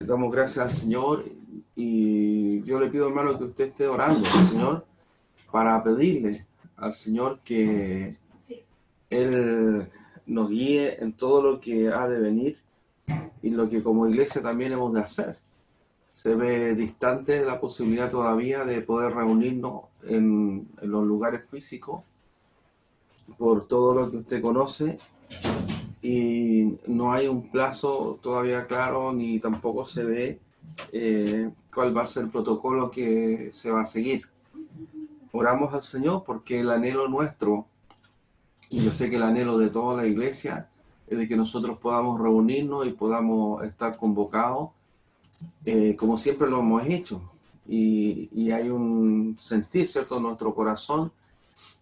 Damos gracias al Señor y yo le pido, hermano, que usted esté orando al Señor para pedirle al Señor que Él nos guíe en todo lo que ha de venir y lo que como iglesia también hemos de hacer. Se ve distante la posibilidad todavía de poder reunirnos en los lugares físicos por todo lo que usted conoce y no hay un plazo todavía claro ni tampoco se ve cuál va a ser el protocolo que se va a seguir. Oramos al Señor porque el anhelo nuestro, y yo sé que el anhelo de toda la iglesia, es de que nosotros podamos reunirnos y podamos estar convocados como siempre lo hemos hecho. Y hay un sentir, ¿cierto?, en nuestro corazón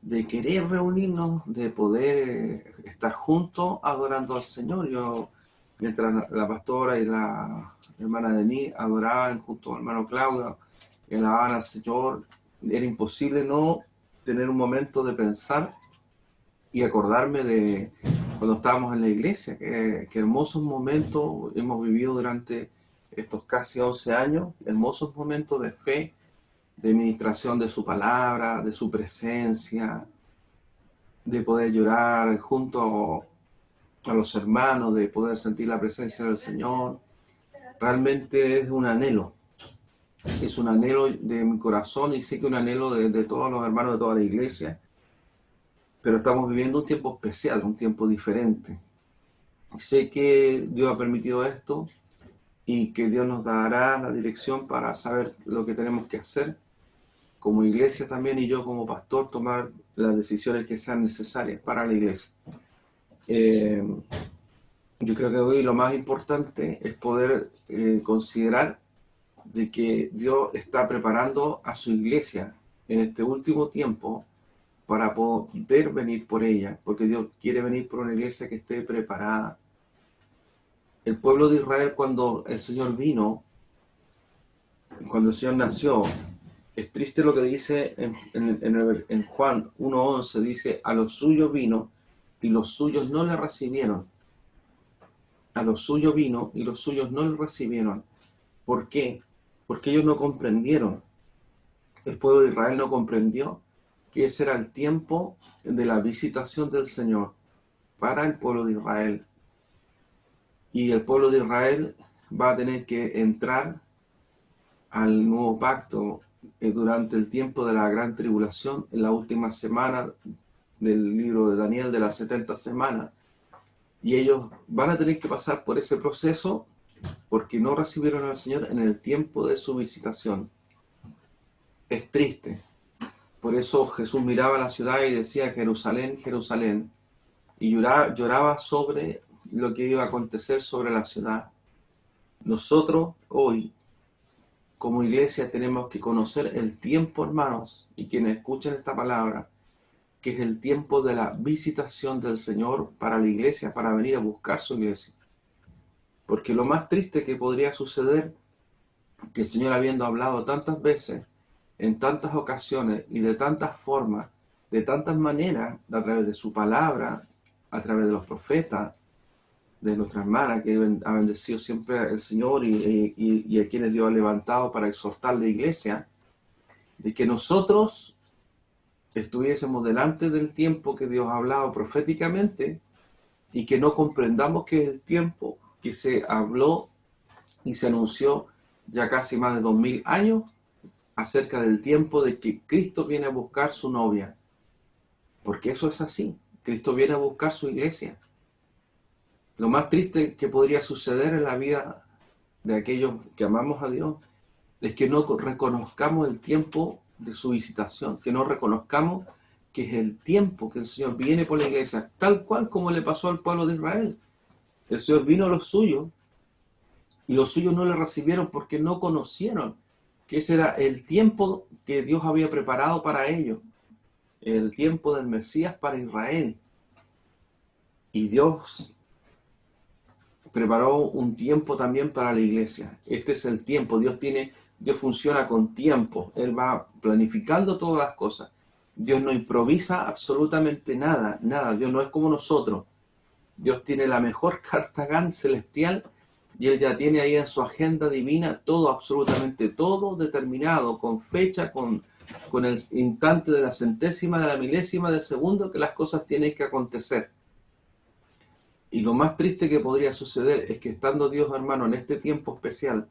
de querer reunirnos, de poder estar juntos adorando al Señor. Yo, mientras la pastora y la hermana Denis adoraban junto al hermano Claudio y alababan al Señor, era imposible no tener un momento de pensar y acordarme de cuando estábamos en la iglesia, que hermosos momentos hemos vivido durante estos casi 11 años, hermosos momentos de fe, de ministración de su palabra, de su presencia, de poder llorar junto a los hermanos, de poder sentir la presencia del Señor. Realmente es un anhelo de mi corazón y sé que un anhelo de todos los hermanos de toda la iglesia, pero estamos viviendo un tiempo especial, un tiempo diferente. Sé que Dios ha permitido esto y que Dios nos dará la dirección para saber lo que tenemos que hacer como iglesia también, y yo como pastor tomar las decisiones que sean necesarias para la iglesia. Yo creo que hoy lo más importante es poder considerar de que Dios está preparando a su iglesia en este último tiempo para poder venir por ella, porque Dios quiere venir por una iglesia que esté preparada. El pueblo de Israel, cuando el Señor vino, cuando el Señor nació, es triste lo que dice en Juan 1:11, dice, a los suyos vino y los suyos no le recibieron. A los suyos vino y los suyos no le recibieron. ¿Por qué? Porque ellos no comprendieron. El pueblo de Israel no comprendió que ese era el tiempo de la visitación del Señor para el pueblo de Israel. Y el pueblo de Israel va a tener que entrar al nuevo pacto durante el tiempo de la gran tribulación, en la última semana del libro de Daniel, de las 70 semanas. Y ellos van a tener que pasar por ese proceso porque no recibieron al Señor en el tiempo de su visitación. Es triste. Por eso Jesús miraba la ciudad y decía, Jerusalén, Jerusalén, y lloraba sobre lo que iba a acontecer sobre la ciudad. Nosotros hoy, como iglesia, tenemos que conocer el tiempo, hermanos, y quienes escuchen esta palabra, que es el tiempo de la visitación del Señor para la iglesia, para venir a buscar su iglesia. Porque lo más triste que podría suceder, que el Señor, habiendo hablado tantas veces, en tantas ocasiones y de tantas formas, de tantas maneras, a través de su palabra, a través de los profetas, de nuestra hermana que ha bendecido siempre el Señor y a quienes Dios ha levantado para exhortar la iglesia, de que nosotros estuviésemos delante del tiempo que Dios ha hablado proféticamente y que no comprendamos que es el tiempo que se habló y se anunció ya casi más de 2000 años acerca del tiempo de que Cristo viene a buscar su novia. Porque eso es así. Cristo viene a buscar su iglesia. Lo más triste que podría suceder en la vida de aquellos que amamos a Dios es que no reconozcamos el tiempo de su visitación, que no reconozcamos que es el tiempo que el Señor viene por la iglesia, tal cual como le pasó al pueblo de Israel. El Señor vino a los suyos y los suyos no le recibieron porque no conocieron que ese era el tiempo que Dios había preparado para ellos, el tiempo del Mesías para Israel. Y Dios preparó un tiempo también para la iglesia. Este es el tiempo. Dios funciona con tiempo. Él va planificando todas las cosas. Dios no improvisa absolutamente nada, nada. Dios no es como nosotros. Dios tiene la mejor carta celestial y Él ya tiene ahí en su agenda divina todo, absolutamente todo determinado, con fecha, con el instante de la centésima, de la milésima de segundo que las cosas tienen que acontecer. Y lo más triste que podría suceder es que estando Dios, hermano, en este tiempo especial,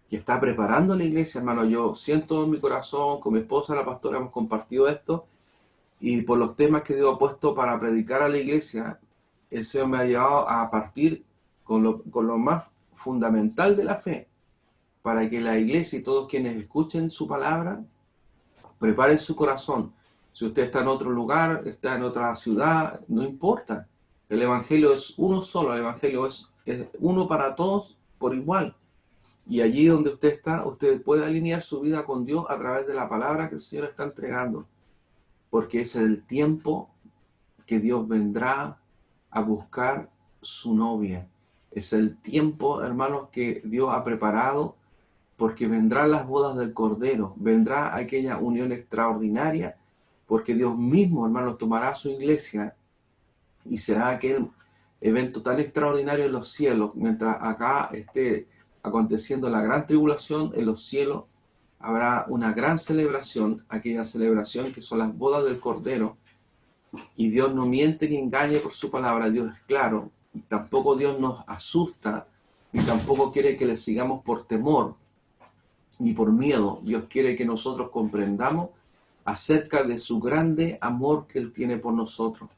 que está preparando la iglesia, hermano, yo siento en mi corazón, con mi esposa, la pastora, hemos compartido esto, y por los temas que Dios ha puesto para predicar a la iglesia, el Señor me ha llevado a partir con lo más fundamental de la fe, para que la iglesia y todos quienes escuchen su palabra, preparen su corazón. Si usted está en otro lugar, está en otra ciudad, no importa. El Evangelio es uno solo, el Evangelio es uno para todos por igual. Y allí donde usted está, usted puede alinear su vida con Dios a través de la palabra que el Señor está entregando. Porque es el tiempo que Dios vendrá a buscar su novia. Es el tiempo, hermanos, que Dios ha preparado, porque vendrán las bodas del Cordero, vendrá aquella unión extraordinaria, porque Dios mismo, hermanos, tomará su iglesia y será aquel evento tan extraordinario en los cielos. Mientras acá esté aconteciendo la gran tribulación, en los cielos habrá una gran celebración, aquella celebración que son las bodas del Cordero. Y Dios no miente ni engañe por su palabra, Dios es claro, y tampoco Dios nos asusta, ni tampoco quiere que le sigamos por temor, ni por miedo. Dios quiere que nosotros comprendamos acerca de su grande amor que Él tiene por nosotros.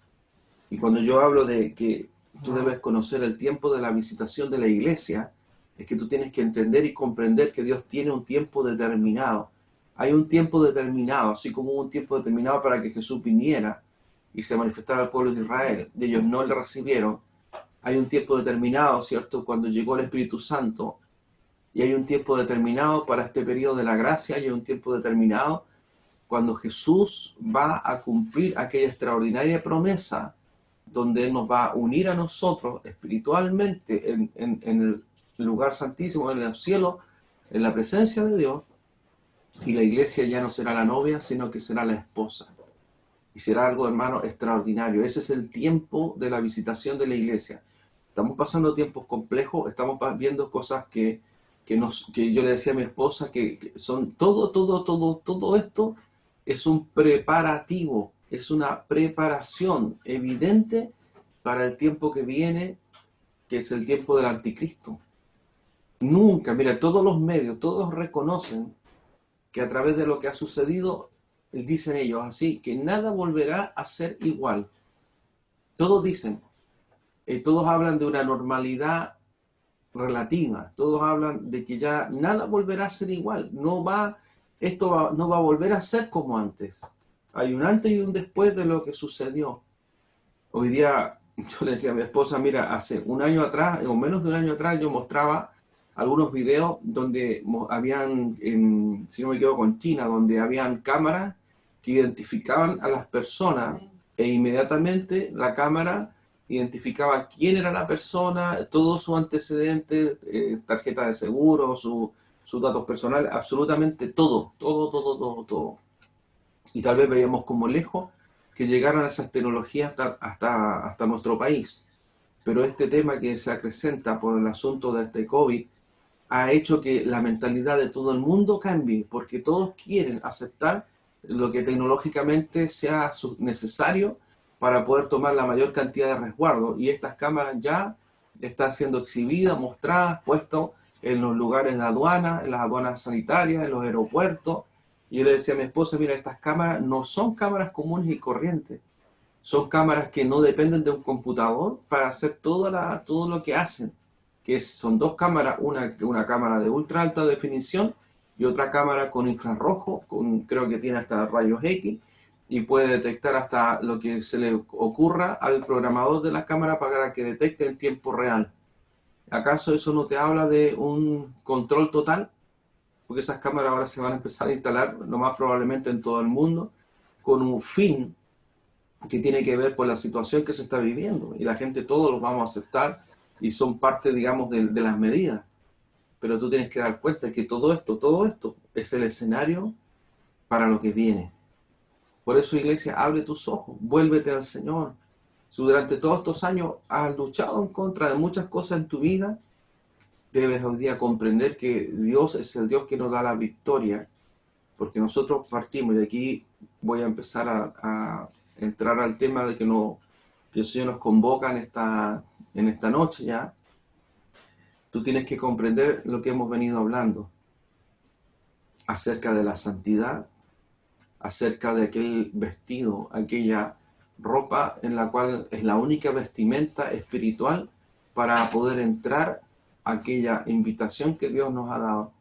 Y cuando yo hablo de que tú debes conocer el tiempo de la visitación de la iglesia, es que tú tienes que entender y comprender que Dios tiene un tiempo determinado. Hay un tiempo determinado, así como hubo un tiempo determinado para que Jesús viniera y se manifestara al pueblo de Israel. De ellos no le recibieron. Hay un tiempo determinado, ¿cierto?, cuando llegó el Espíritu Santo. Y hay un tiempo determinado para este periodo de la gracia, y hay un tiempo determinado cuando Jesús va a cumplir aquella extraordinaria promesa donde Él nos va a unir a nosotros espiritualmente en el lugar santísimo, en el cielo, en la presencia de Dios, y la iglesia ya no será la novia, sino que será la esposa. Y será algo, hermano, extraordinario. Ese es el tiempo de la visitación de la iglesia. Estamos pasando tiempos complejos, estamos viendo cosas que yo le decía a mi esposa que son todo esto es un preparativo, es una preparación evidente para el tiempo que viene, que es el tiempo del anticristo. Nunca, mira, todos los medios, todos reconocen que a través de lo que ha sucedido, dicen ellos así, que nada volverá a ser igual. Todos dicen, todos hablan de una normalidad relativa, todos hablan de que ya nada volverá a ser igual, no va a volver a ser como antes. Hay un antes y un después de lo que sucedió. Hoy día, yo le decía a mi esposa, mira, hace un año atrás, o menos de un año atrás, yo mostraba algunos videos donde habían, si no me equivoco, en China, donde habían cámaras que identificaban a las personas e inmediatamente la cámara identificaba quién era la persona, todos sus antecedentes, tarjeta de seguro, sus datos personales, absolutamente todo. Y tal vez veíamos como lejos que llegaran esas tecnologías hasta nuestro país. Pero este tema que se acrecenta por el asunto de este COVID ha hecho que la mentalidad de todo el mundo cambie, porque todos quieren aceptar lo que tecnológicamente sea necesario para poder tomar la mayor cantidad de resguardo. Y estas cámaras ya están siendo exhibidas, mostradas, puestas en los lugares de aduana, en las aduanas sanitarias, en los aeropuertos. Y yo le decía a mi esposa, mira, estas cámaras no son cámaras comunes y corrientes. Son cámaras que no dependen de un computador para hacer todo lo que hacen. Son dos cámaras, una cámara de ultra alta definición y otra cámara con infrarrojo, creo que tiene hasta rayos X, y puede detectar hasta lo que se le ocurra al programador de la cámara para que detecte en tiempo real. ¿Acaso eso no te habla de un control total? Porque esas cámaras ahora se van a empezar a instalar, lo más probablemente en todo el mundo, con un fin que tiene que ver con la situación que se está viviendo. Y la gente, todos los vamos a aceptar y son parte, digamos, de las medidas. Pero tú tienes que dar cuenta que todo esto es el escenario para lo que viene. Por eso, iglesia, abre tus ojos, vuélvete al Señor. Si durante todos estos años has luchado en contra de muchas cosas en tu vida, debes hoy día comprender que Dios es el Dios que nos da la victoria, porque nosotros partimos, y aquí voy a empezar a entrar al tema de que el Señor nos convoca en esta noche ya. Tú tienes que comprender lo que hemos venido hablando acerca de la santidad, acerca de aquel vestido, aquella ropa en la cual es la única vestimenta espiritual para poder entrar a aquella invitación que Dios nos ha dado,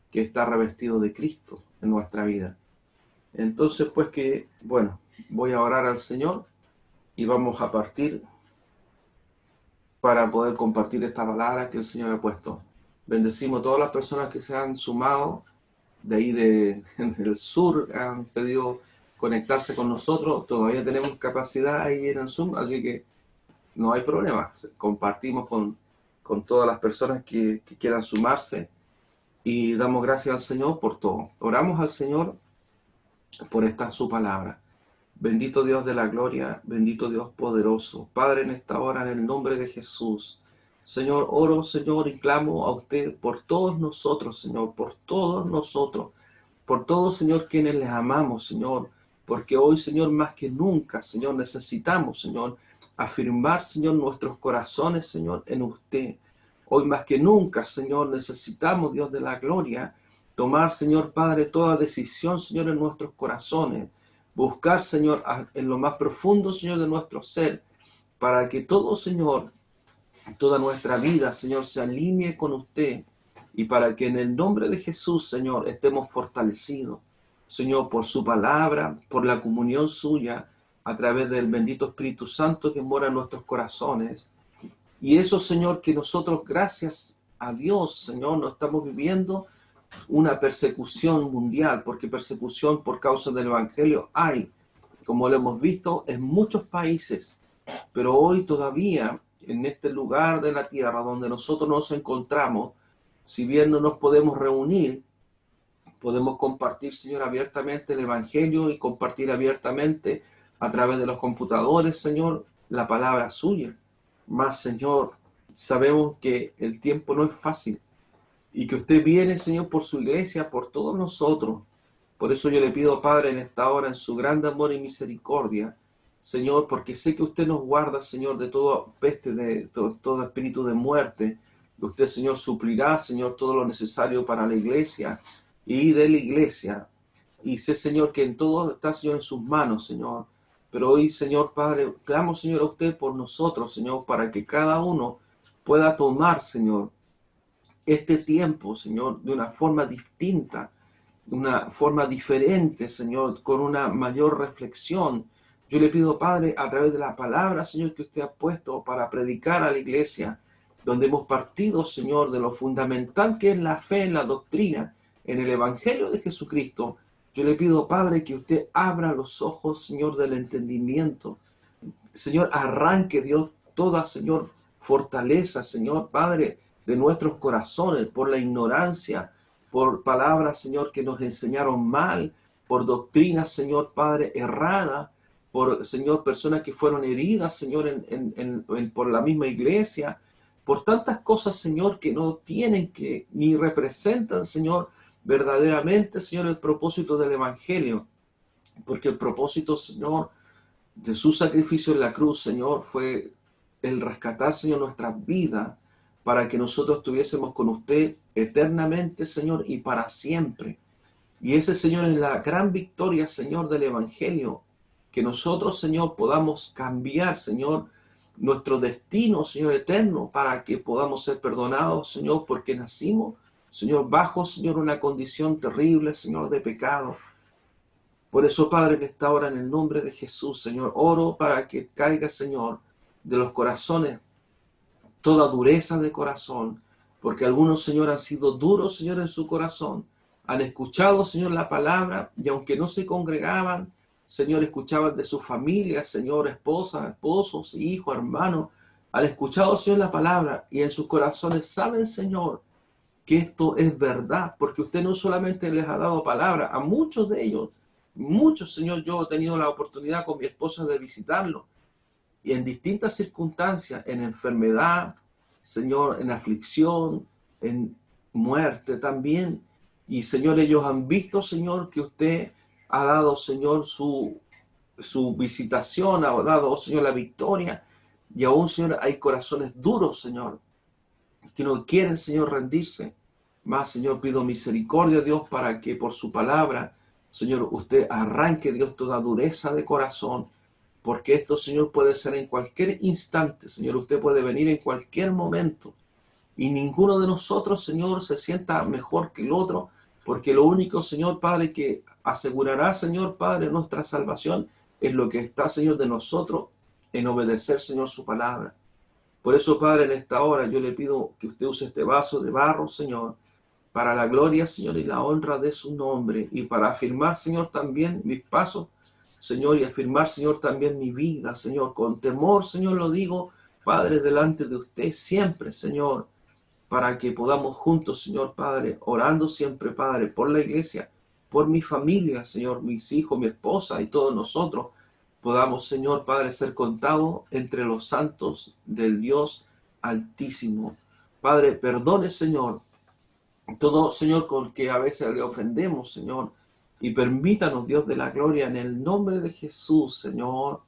que está revestido de Cristo en nuestra vida. Entonces, pues voy a orar al Señor y vamos a partir para poder compartir esta palabra que el Señor ha puesto. Bendecimos a todas las personas que se han sumado de ahí del sur, han pedido conectarse con nosotros. Todavía tenemos capacidad ahí en el Zoom, así que no hay problema. Compartimos con todas las personas que quieran sumarse y damos gracias al Señor por todo. Oramos al Señor por esta su palabra. Bendito Dios de la gloria, bendito Dios poderoso. Padre, en esta hora, en el nombre de Jesús, Señor, oro, Señor, y clamo a usted por todos nosotros, Señor, por todos, Señor, quienes les amamos, Señor, porque hoy, Señor, más que nunca, Señor, necesitamos, Señor, afirmar, Señor, nuestros corazones, Señor, en usted. Hoy más que nunca, Señor, necesitamos, Dios de la gloria, tomar, Señor Padre, toda decisión, Señor, en nuestros corazones. Buscar, Señor, en lo más profundo, Señor, de nuestro ser, para que todo, Señor, toda nuestra vida, Señor, se alinee con usted y para que en el nombre de Jesús, Señor, estemos fortalecidos, Señor, por su palabra, por la comunión suya, a través del bendito Espíritu Santo que mora en nuestros corazones. Y eso, Señor, que nosotros, gracias a Dios, Señor, no estamos viviendo una persecución mundial, porque persecución por causa del Evangelio hay, como lo hemos visto en muchos países, pero hoy todavía en este lugar de la tierra donde nosotros nos encontramos, si bien no nos podemos reunir, podemos compartir, Señor, abiertamente el Evangelio y compartir abiertamente a través de los computadores, Señor, la palabra suya. Más, Señor, sabemos que el tiempo no es fácil, y que usted viene, Señor, por su iglesia, por todos nosotros. Por eso yo le pido, Padre, en esta hora, en su gran amor y misericordia, Señor, porque sé que usted nos guarda, Señor, de toda peste, de todo espíritu de muerte. Usted, Señor, suplirá, Señor, todo lo necesario para la iglesia y de la iglesia. Y sé, Señor, que en todo está, Señor, en sus manos, Señor. Pero hoy, Señor Padre, clamo, Señor, a usted por nosotros, Señor, para que cada uno pueda tomar, Señor, este tiempo, Señor, de una forma distinta, de una forma diferente, Señor, con una mayor reflexión. Yo le pido, Padre, a través de la palabra, Señor, que usted ha puesto para predicar a la iglesia, donde hemos partido, Señor, de lo fundamental que es la fe en la doctrina, en el Evangelio de Jesucristo. Yo le pido, Padre, que usted abra los ojos, Señor, del entendimiento. Señor, arranque, Dios, toda, Señor, fortaleza, Señor, Padre, de nuestros corazones, por la ignorancia, por palabras, Señor, que nos enseñaron mal, por doctrinas, Señor, Padre, errada, por, Señor, personas que fueron heridas, Señor, por la misma iglesia, por tantas cosas, Señor, que no tienen que, ni representan, Señor, verdaderamente, Señor, el propósito del Evangelio, porque el propósito, Señor, de su sacrificio en la cruz, Señor, fue el rescatar, Señor, nuestra vida para que nosotros estuviésemos con usted eternamente, Señor, y para siempre. Y ese, Señor, es la gran victoria, Señor, del Evangelio, que nosotros, Señor, podamos cambiar, Señor, nuestro destino, Señor, eterno, para que podamos ser perdonados, Señor, porque nacimos, Señor, bajo, Señor, una condición terrible, Señor, de pecado. Por eso, Padre, en esta hora, en el nombre de Jesús, Señor, oro para que caiga, Señor, de los corazones toda dureza de corazón, porque algunos, Señor, han sido duros, Señor, en su corazón, han escuchado, Señor, la palabra, y aunque no se congregaban, Señor, escuchaban de su familia, Señor, esposas, esposos, hijos, hermanos, han escuchado, Señor, la palabra, y en sus corazones saben, Señor, que esto es verdad, porque usted no solamente les ha dado palabra, a muchos de ellos, muchos, Señor, yo he tenido la oportunidad con mi esposa de visitarlo, y en distintas circunstancias, en enfermedad, Señor, en aflicción, en muerte también. Y, Señor, ellos han visto, Señor, que usted ha dado, Señor, su visitación, ha dado, oh Señor, la victoria. Y aún, Señor, hay corazones duros, Señor, que no quieren, Señor, rendirse. Más, Señor, pido misericordia, Dios, para que por su palabra, Señor, usted arranque, Dios, toda dureza de corazón, porque esto, Señor, puede ser en cualquier instante, Señor, usted puede venir en cualquier momento, y ninguno de nosotros, Señor, se sienta mejor que el otro, porque lo único, Señor Padre, que asegurará, Señor Padre, nuestra salvación, es lo que está, Señor, de nosotros en obedecer, Señor, su palabra. Por eso, Padre, en esta hora yo le pido que usted use este vaso de barro, Señor, para la gloria, Señor, y la honra de su nombre, y para afirmar, Señor, también mis pasos, Señor, y afirmar, Señor, también mi vida, Señor, con temor, Señor, lo digo, Padre, delante de usted siempre, Señor, para que podamos juntos, Señor Padre, orando siempre, Padre, por la iglesia, por mi familia, Señor, mis hijos, mi esposa y todos nosotros, podamos, Señor Padre, ser contados entre los santos del Dios Altísimo. Padre, perdone, Señor, todo, Señor, con que a veces le ofendemos, Señor, y permítanos, Dios de la gloria, en el nombre de Jesús, Señor,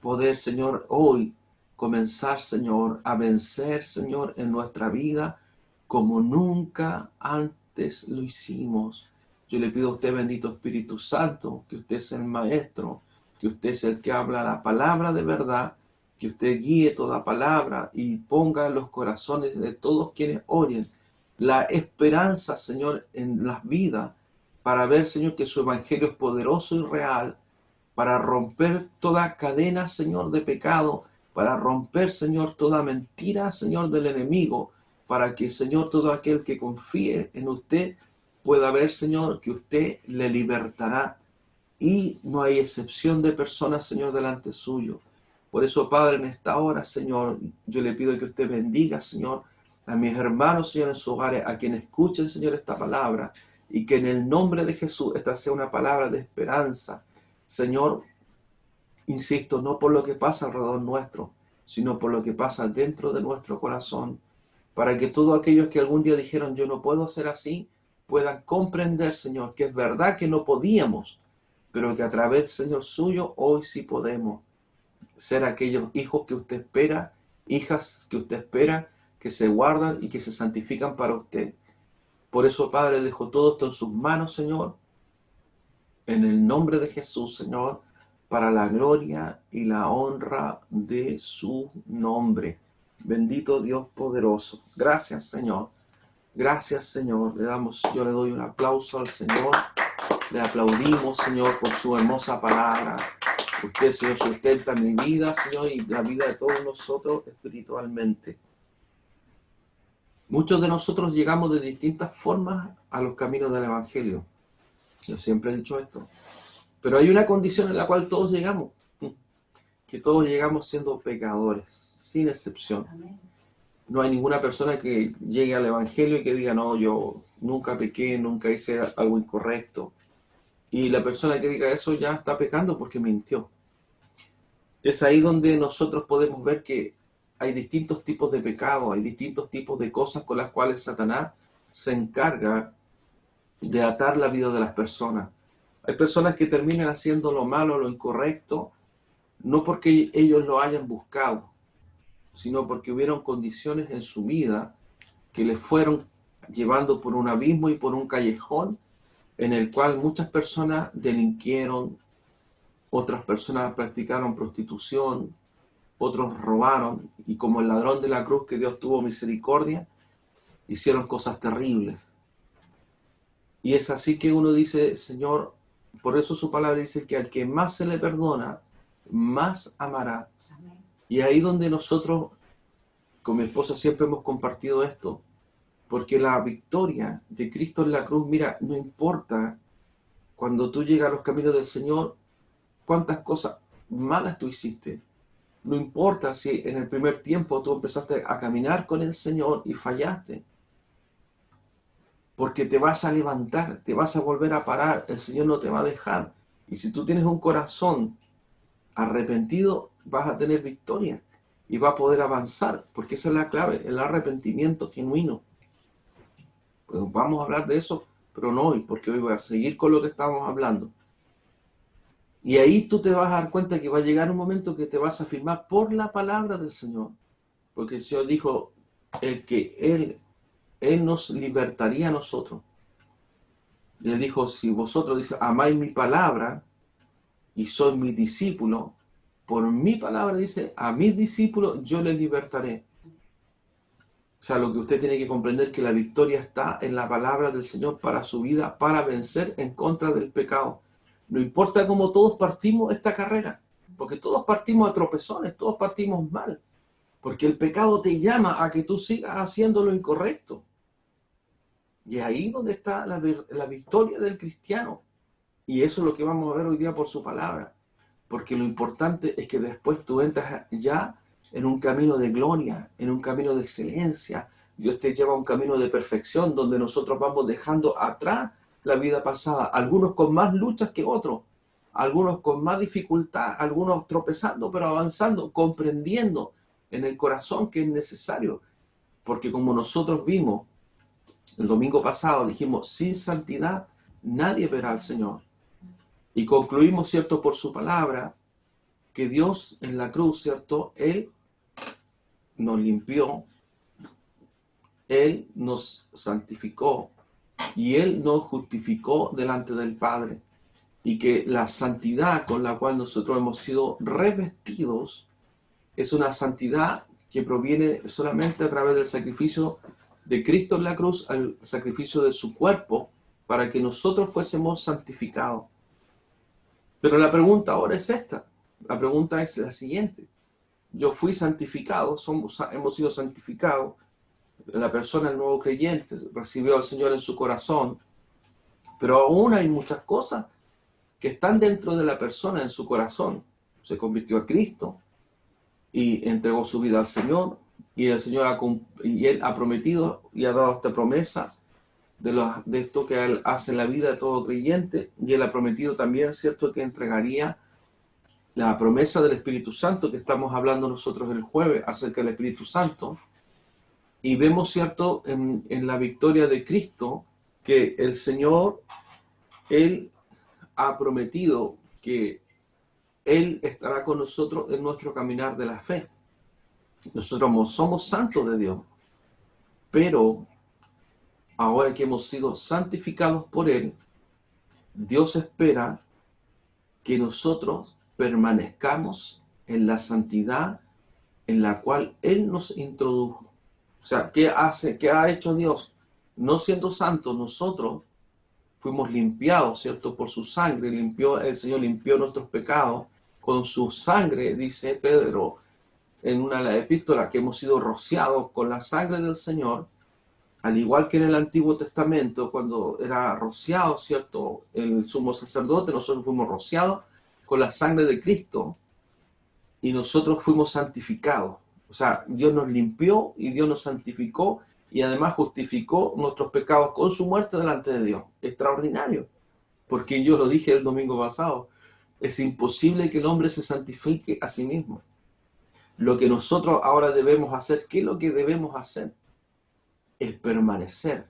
poder, Señor, hoy comenzar, Señor, a vencer, Señor, en nuestra vida como nunca antes lo hicimos. Yo le pido a usted, bendito Espíritu Santo, que usted sea el maestro, que usted sea el que habla la palabra de verdad, que usted guíe toda palabra y ponga en los corazones de todos quienes oyen la esperanza, Señor, en las vidas, para ver, Señor, que su evangelio es poderoso y real, para romper toda cadena, Señor, de pecado, para romper, Señor, toda mentira, Señor, del enemigo, para que, Señor, todo aquel que confíe en usted pueda ver, Señor, que usted le libertará. Y no hay excepción de personas, Señor, delante suyo. Por eso, Padre, en esta hora, Señor, yo le pido que usted bendiga, Señor, a mis hermanos, Señor, en sus hogares, a quienes escuchen, Señor, esta palabra, y que en el nombre de Jesús esta sea una palabra de esperanza, Señor, insisto, no por lo que pasa alrededor nuestro, sino por lo que pasa dentro de nuestro corazón, para que todos aquellos que algún día dijeron yo no puedo ser así, puedan comprender, Señor, que es verdad que no podíamos, pero que a través, Señor, suyo, hoy sí podemos ser aquellos hijos que usted espera, hijas que usted espera, que se guardan y que se santifican para usted. Por eso, Padre, dejo todo esto en sus manos, Señor, en el nombre de Jesús, Señor, para la gloria y la honra de su nombre. Bendito Dios poderoso. Gracias, Señor. Gracias, Señor. Yo le doy un aplauso al Señor. Le aplaudimos, Señor, por su hermosa palabra. Usted, Señor, sustenta mi vida, Señor, y la vida de todos nosotros espiritualmente. Muchos de nosotros llegamos de distintas formas a los caminos del Evangelio. Yo siempre he dicho esto. Pero hay una condición en la cual todos llegamos, que todos llegamos siendo pecadores, sin excepción. Amén. No hay ninguna persona que llegue al Evangelio y que diga, no, yo nunca pequé, nunca hice algo incorrecto. Y la persona que diga eso ya está pecando porque mintió. Es ahí donde nosotros podemos ver que hay distintos tipos de pecado, hay distintos tipos de cosas con las cuales Satanás se encarga de atar la vida de las personas. Hay personas que terminan haciendo lo malo, lo incorrecto, no porque ellos lo hayan buscado, sino porque hubieron condiciones en su vida que les fueron llevando por un abismo y por un callejón en el cual muchas personas delinquieron, otras personas practicaron prostitución, otros robaron, y como el ladrón de la cruz que Dios tuvo misericordia, hicieron cosas terribles. Y es así que uno dice, Señor, por eso su palabra dice que al que más se le perdona, más amará. Amén. Y ahí donde nosotros, con mi esposa, siempre hemos compartido esto, porque la victoria de Cristo en la cruz, mira, no importa cuando tú llegas a los caminos del Señor, cuántas cosas malas tú hiciste. No importa si en el primer tiempo tú empezaste a caminar con el Señor y fallaste. Porque te vas a levantar, te vas a volver a parar, el Señor no te va a dejar. Y si tú tienes un corazón arrepentido, vas a tener victoria y vas a poder avanzar, porque esa es la clave, el arrepentimiento genuino. Pues vamos a hablar de eso, pero no hoy, porque hoy voy a seguir con lo que estamos hablando. Y ahí tú te vas a dar cuenta que va a llegar un momento que te vas a afirmar por la palabra del Señor. Porque el Señor dijo que Él nos libertaría a nosotros. Y Él dijo, si vosotros dice, amáis mi palabra y sois mis discípulos, por mi palabra dice, a mis discípulos yo les libertaré. O sea, lo que usted tiene que comprender es que la victoria está en la palabra del Señor para su vida, para vencer en contra del pecado. No importa cómo todos partimos esta carrera, porque todos partimos a tropezones, todos partimos mal, porque el pecado te llama a que tú sigas haciendo lo incorrecto. Y es ahí donde está la victoria del cristiano. Y eso es lo que vamos a ver hoy día por su palabra. Porque lo importante es que después tú entras ya en un camino de gloria, en un camino de excelencia. Dios te lleva a un camino de perfección donde nosotros vamos dejando atrás la vida pasada. Algunos con más luchas que otros. Algunos con más dificultad. Algunos tropezando pero avanzando, comprendiendo en el corazón que es necesario. Porque como nosotros vimos el domingo pasado, dijimos, sin santidad nadie verá al Señor. Y concluimos, ¿cierto?, por su palabra, que Dios en la cruz, ¿cierto?, Él nos limpió, Él nos santificó y Él nos justificó delante del Padre. Y que la santidad con la cual nosotros hemos sido revestidos es una santidad que proviene solamente a través del sacrificio de Cristo en la cruz, al sacrificio de su cuerpo, para que nosotros fuésemos santificados. Pero la pregunta ahora es esta. La pregunta es la siguiente. Yo fui santificado, hemos sido santificados. La persona, el nuevo creyente, recibió al Señor en su corazón. Pero aún hay muchas cosas que están dentro de la persona, en su corazón. Se convirtió a Cristo y entregó su vida al Señor. Y el Señor y Él ha prometido y ha dado esta promesa de esto que Él hace en la vida de todo creyente. Y Él ha prometido también, ¿cierto?, que entregaría la promesa del Espíritu Santo, que estamos hablando nosotros el jueves acerca del Espíritu Santo, y vemos, ¿cierto?, en la victoria de Cristo, que el Señor, Él ha prometido que Él estará con nosotros en nuestro caminar de la fe. Nosotros somos santos de Dios, pero ahora que hemos sido santificados por Él, Dios espera que nosotros permanezcamos en la santidad en la cual Él nos introdujo. O sea, ¿qué ha hecho Dios? No siendo santos, nosotros fuimos limpiados, ¿cierto? Por su sangre, el Señor limpió nuestros pecados con su sangre, dice Pedro en una de las epístolas, que hemos sido rociados con la sangre del Señor, al igual que en el Antiguo Testamento, cuando era rociado, ¿cierto?, el sumo sacerdote, nosotros fuimos rociados con la sangre de Cristo y nosotros fuimos santificados. O sea, Dios nos limpió y Dios nos santificó y además justificó nuestros pecados con su muerte delante de Dios. Extraordinario, porque yo lo dije el domingo pasado, es imposible que el hombre se santifique a sí mismo. Lo que nosotros ahora debemos hacer, ¿qué es lo que debemos hacer? Es permanecer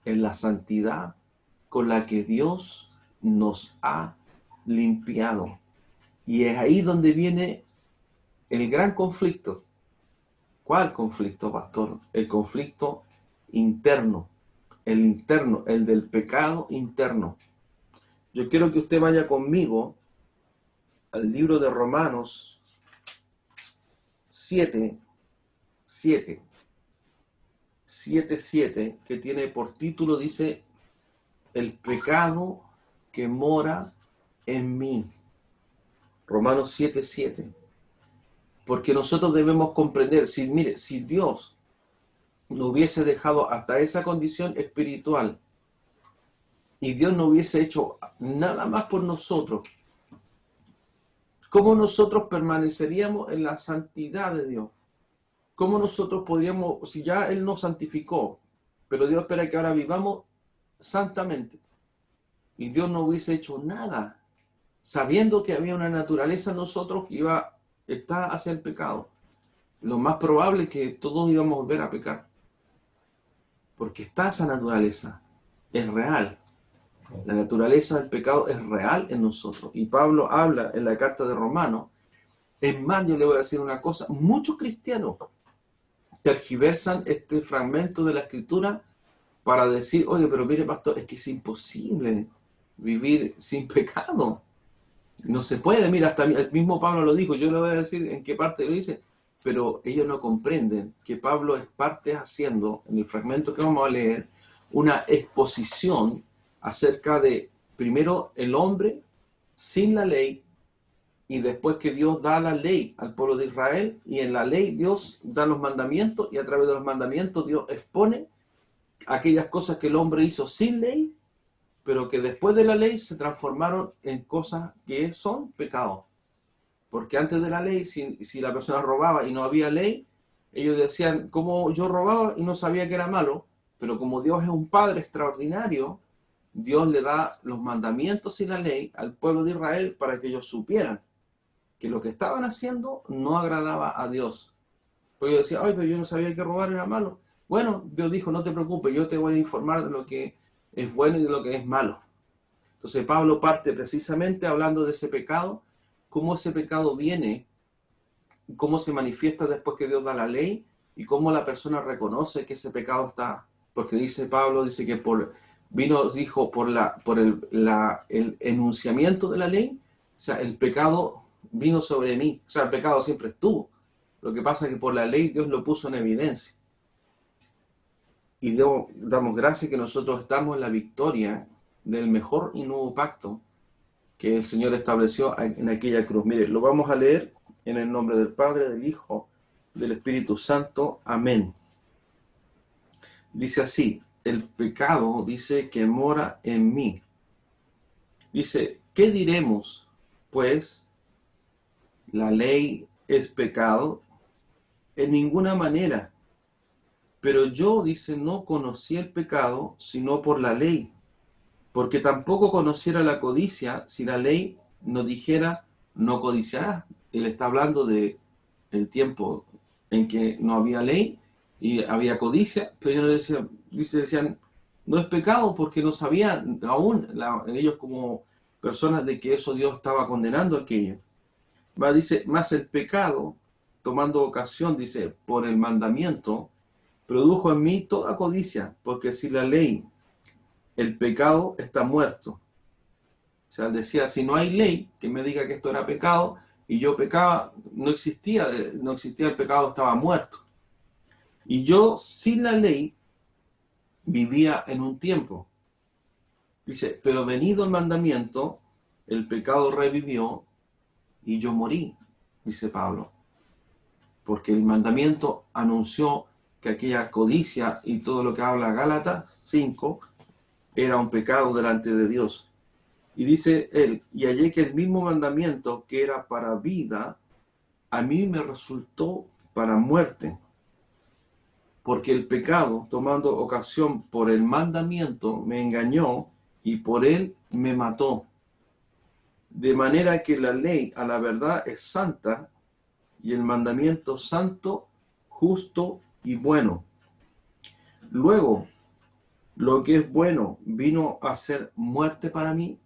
en la santidad con la que Dios nos ha limpiado. Y es ahí donde viene el gran conflicto. ¿Cuál conflicto, pastor? El conflicto interno. El interno, el del pecado interno. Yo quiero que usted vaya conmigo al libro de Romanos 7, 7, que tiene por título, dice, el pecado que mora en mí. Romanos 7, 7. Porque nosotros debemos comprender, si Dios no hubiese dejado hasta esa condición espiritual y Dios no hubiese hecho nada más por nosotros, ¿cómo nosotros permaneceríamos en la santidad de Dios? ¿Cómo nosotros podríamos, si ya Él nos santificó, pero Dios espera que ahora vivamos santamente, y Dios no hubiese hecho nada, sabiendo que había una naturaleza en nosotros que está hacia el pecado? Lo más probable es que todos íbamos a volver a pecar. porque está esa naturaleza, es real. La naturaleza del pecado es real en nosotros. Y Pablo habla en la carta de Romanos. Es más, yo le voy a decir una cosa, muchos cristianos tergiversan este fragmento de la Escritura para decir, oye, pero mire, pastor, es que es imposible vivir sin pecado. No se puede, mira, hasta el mismo Pablo lo dijo, yo le voy a decir en qué parte lo dice, pero ellos no comprenden que Pablo es parte haciendo, en el fragmento que vamos a leer, una exposición acerca de, primero, el hombre sin la ley, y después que Dios da la ley al pueblo de Israel, y en la ley Dios da los mandamientos, y a través de los mandamientos Dios expone aquellas cosas que el hombre hizo sin ley, pero que después de la ley se transformaron en cosas que son pecados. Porque antes de la ley, si la persona robaba y no había ley, ellos decían, ¿cómo yo robaba y no sabía que era malo? Pero como Dios es un Padre extraordinario, Dios le da los mandamientos y la ley al pueblo de Israel para que ellos supieran que lo que estaban haciendo no agradaba a Dios. Porque yo decía, ay, pero yo no sabía que robar era malo. Bueno, Dios dijo, no te preocupes, yo te voy a informar de lo que es bueno y de lo que es malo. Entonces Pablo parte precisamente hablando de ese pecado, cómo ese pecado viene, cómo se manifiesta después que Dios da la ley y cómo la persona reconoce que ese pecado está. Porque dice Pablo, dice que dijo, el enunciamiento de la ley, o sea, el pecado vino sobre mí. O sea, el pecado siempre estuvo. Lo que pasa es que por la ley Dios lo puso en evidencia. Y damos gracias que nosotros estamos en la victoria del mejor y nuevo pacto que el Señor estableció en aquella cruz. Mire, lo vamos a leer en el nombre del Padre, del Hijo, del Espíritu Santo. Amén. Dice así, el pecado dice que mora en mí. Dice, ¿qué diremos? Pues, ¿la ley es pecado? En ninguna manera. Pero yo, dice, no conocí el pecado sino por la ley, porque tampoco conociera la codicia si la ley no dijera, no codiciarás. Él está hablando de el tiempo en que no había ley y había codicia, pero ellos decían, no es pecado porque no sabían aún ellos como personas de que eso Dios estaba condenando aquello. Dice, más el pecado, tomando ocasión, dice, por el mandamiento, produjo en mí toda codicia, porque si la ley, el pecado está muerto. O sea, él decía, si no hay ley que me diga que esto era pecado, y yo pecaba, no existía el pecado, estaba muerto. Y yo, sin la ley, vivía en un tiempo. Dice, pero venido el mandamiento, el pecado revivió y yo morí, dice Pablo. Porque el mandamiento anunció que aquella codicia y todo lo que habla Gálatas 5 era un pecado delante de Dios. Y dice él, y hallé que el mismo mandamiento que era para vida, a mí me resultó para muerte. Porque el pecado, tomando ocasión por el mandamiento, me engañó y por él me mató. De manera que la ley a la verdad es santa y el mandamiento santo, justo y bueno. Luego, lo que es bueno vino a ser muerte para mí.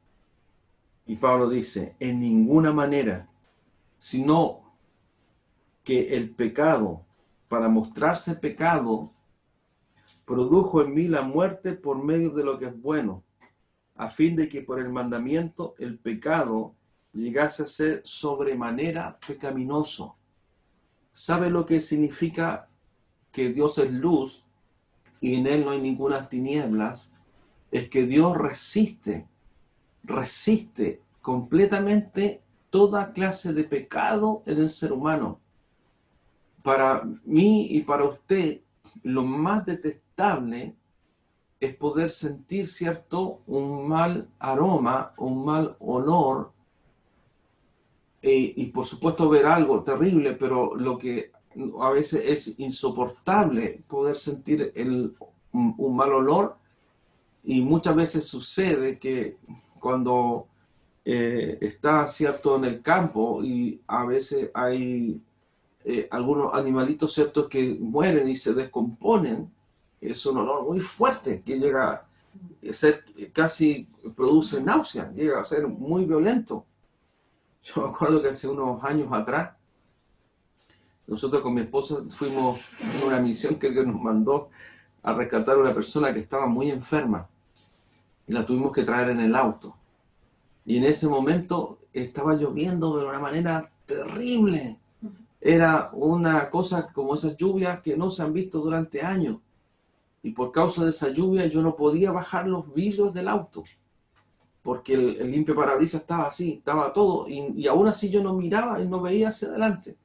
Y Pablo dice, en ninguna manera, sino que el pecado, para mostrarse pecado, produjo en mí la muerte por medio de lo que es bueno, a fin de que por el mandamiento el pecado llegase a ser sobremanera pecaminoso. ¿Sabe lo que significa que Dios es luz y en él no hay ninguna tinieblas? Es que Dios resiste completamente toda clase de pecado en el ser humano. Para mí y para usted, lo más detestable es poder sentir, ¿cierto?, un mal aroma, un mal olor, y por supuesto ver algo terrible, pero lo que a veces es insoportable, poder sentir un mal olor, y muchas veces sucede que cuando está, ¿cierto?, en el campo, y a veces hay algunos animalitos, ¿cierto?, que mueren y se descomponen, es un olor muy fuerte que llega a ser, casi produce náusea, llega a ser muy violento. Yo me acuerdo que hace unos años atrás, nosotros con mi esposa fuimos en una misión que Dios nos mandó a rescatar a una persona que estaba muy enferma y la tuvimos que traer en el auto. Y en ese momento estaba lloviendo de una manera terrible. Era una cosa como esas lluvias que no se han visto durante años. Y por causa de esa lluvia yo no podía bajar los vidrios del auto, porque el limpio parabrisas estaba así, estaba todo, y aún así yo no miraba y no veía hacia adelante.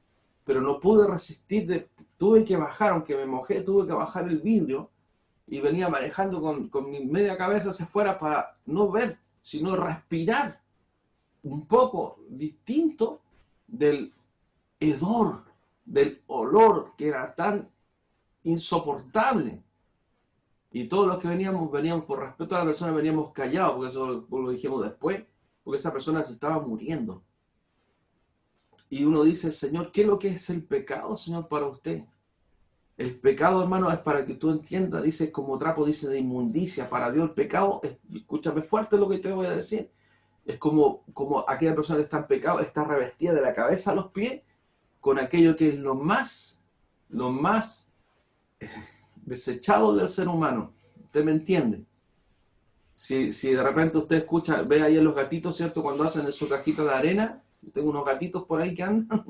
Pero no pude resistir, tuve que bajar, aunque me mojé, tuve que bajar el vidrio y venía manejando con mi media cabeza hacia afuera para no ver, sino respirar un poco distinto del hedor, del olor que era tan insoportable. Y todos los que veníamos por respeto a la persona, veníamos callados, porque eso lo dijimos después, porque esa persona se estaba muriendo. Y uno dice, Señor, ¿qué es lo que es el pecado, Señor, para usted? El pecado, hermano, es para que tú entiendas, dice como trapo, dice de inmundicia. Para Dios el pecado, escúchame fuerte lo que te voy a decir, es como aquella persona que está en pecado, está revestida de la cabeza a los pies con aquello que es lo más desechado del ser humano. ¿Usted me entiende? Si de repente usted escucha, ve ahí a los gatitos, ¿cierto? Cuando hacen en su cajita de arena, yo tengo unos gatitos por ahí que andan,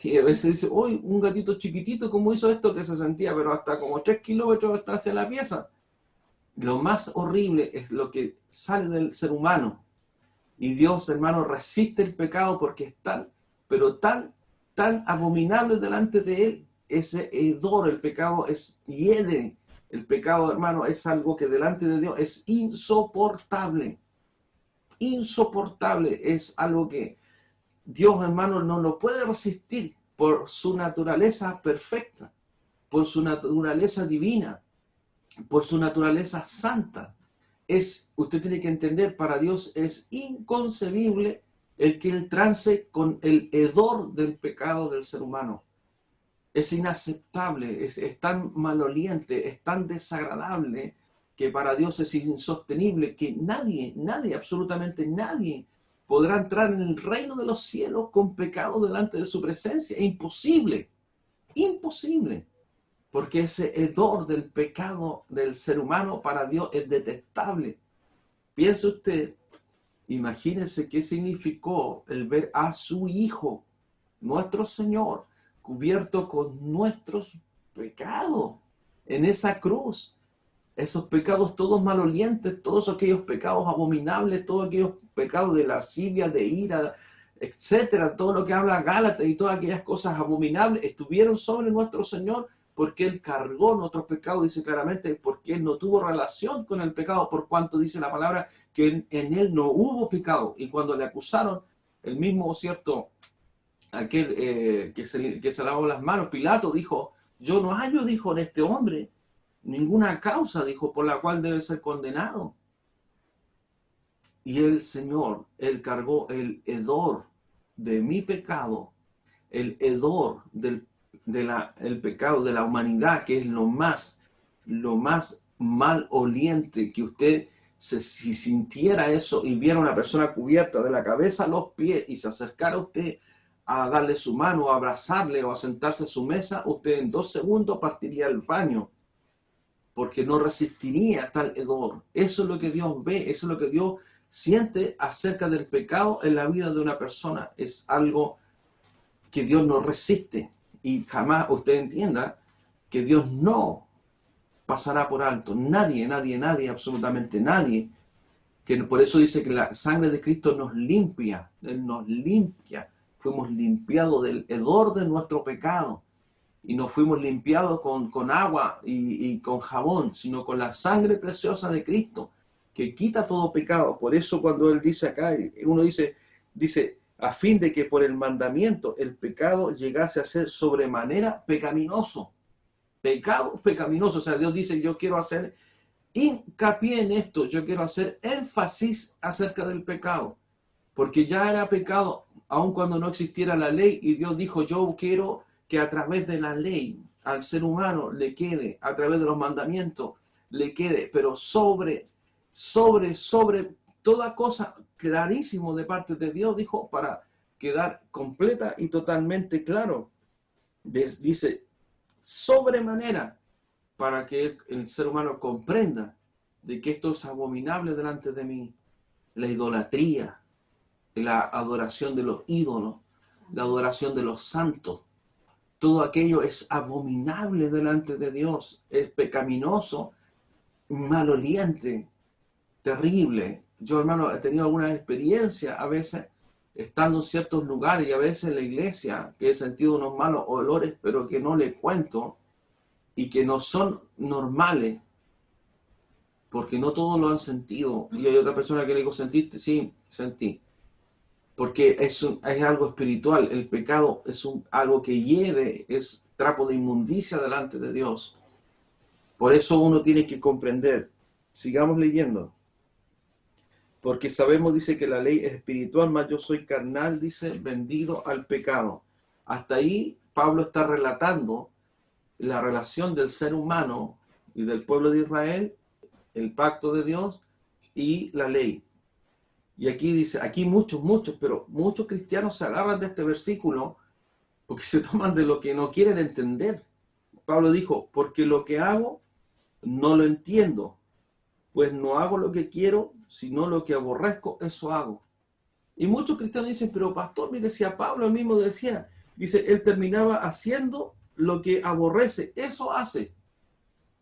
y a veces dice, uy, un gatito chiquitito, ¿cómo hizo esto? Que se sentía, pero hasta como 3 kilómetros hacia la pieza. Lo más horrible es lo que sale del ser humano. Y Dios, hermano, resiste el pecado porque es tan, pero tan abominable delante de Él. Ese hedor, el pecado hiede. El pecado, hermano, es algo que delante de Dios es insoportable. Insoportable. Es algo que Dios, hermano, no lo puede resistir por su naturaleza perfecta, por su naturaleza divina, por su naturaleza santa. Usted tiene que entender, para Dios es inconcebible el que Él trance con el hedor del pecado del ser humano. Es inaceptable, es tan maloliente, es tan desagradable, que para Dios es insostenible, que nadie, absolutamente nadie, podrá entrar en el reino de los cielos con pecado delante de su presencia. Es imposible, imposible. Porque ese hedor del pecado del ser humano para Dios es detestable. Piense usted, imagínese qué significó el ver a su Hijo, nuestro Señor, cubierto con nuestros pecados en esa cruz. Esos pecados todos malolientes, todos aquellos pecados abominables, todos aquellos pecados de lascivia, de ira, etcétera, todo lo que habla Gálatas y todas aquellas cosas abominables estuvieron sobre nuestro Señor, porque Él cargó nuestros pecados, dice claramente, porque Él no tuvo relación con el pecado, por cuanto dice la palabra que en Él no hubo pecado. Y cuando le acusaron, el mismo, cierto, aquel que se lavó las manos, Pilato dijo, yo no hallo, dijo, en este hombre ninguna causa, dijo, por la cual debe ser condenado. Y el Señor, Él cargó el hedor de mi pecado, el hedor el pecado de la humanidad, que es lo más maloliente, que usted, si sintiera eso y viera una persona cubierta de la cabeza a los pies y se acercara a usted a darle su mano, a abrazarle o a sentarse a su mesa, usted en 2 segundos partiría al baño, porque no resistiría tal hedor. Eso es lo que Dios ve, eso es lo que Dios siente acerca del pecado en la vida de una persona. Es algo que Dios no resiste, y jamás usted entienda que Dios no pasará por alto. Nadie, absolutamente nadie. Que por eso dice que la sangre de Cristo nos limpia, Él nos limpia. Fuimos limpiados del hedor de nuestro pecado. Y no fuimos limpiados con agua y con jabón, sino con la sangre preciosa de Cristo, que quita todo pecado. Por eso cuando Él dice acá, uno dice, a fin de que por el mandamiento el pecado llegase a ser sobremanera pecaminoso. Pecado pecaminoso. O sea, Dios dice, yo quiero hacer hincapié en esto, yo quiero hacer énfasis acerca del pecado. Porque ya era pecado, aun cuando no existiera la ley, y Dios dijo, yo quiero que a través de la ley, al ser humano le quede, a través de los mandamientos, le quede, pero sobre toda cosa clarísimo de parte de Dios, dijo, para quedar completa y totalmente claro. Dice, sobremanera, para que el ser humano comprenda de que esto es abominable delante de mí. La idolatría, la adoración de los ídolos, la adoración de los santos, todo aquello es abominable delante de Dios, es pecaminoso, maloliente, terrible. Yo, hermano, he tenido alguna experiencia a veces estando en ciertos lugares y a veces en la iglesia, que he sentido unos malos olores, pero que no les cuento y que no son normales, porque no todos lo han sentido. Y hay otra persona que le digo, ¿sentiste? Sí, sentí. Porque es algo espiritual. El pecado es algo que hiede, es trapo de inmundicia delante de Dios. Por eso uno tiene que comprender. Sigamos leyendo. Porque sabemos, dice, que la ley es espiritual, mas yo soy carnal, dice, vendido al pecado. Hasta ahí Pablo está relatando la relación del ser humano y del pueblo de Israel, el pacto de Dios y la ley. Y aquí dice, aquí pero muchos cristianos se agarran de este versículo porque se toman de lo que no quieren entender. Pablo dijo, porque lo que hago no lo entiendo, pues no hago lo que quiero, sino lo que aborrezco, eso hago. Y muchos cristianos dicen, pero pastor, mire, si a Pablo él mismo decía, dice, él terminaba haciendo lo que aborrece, eso hace.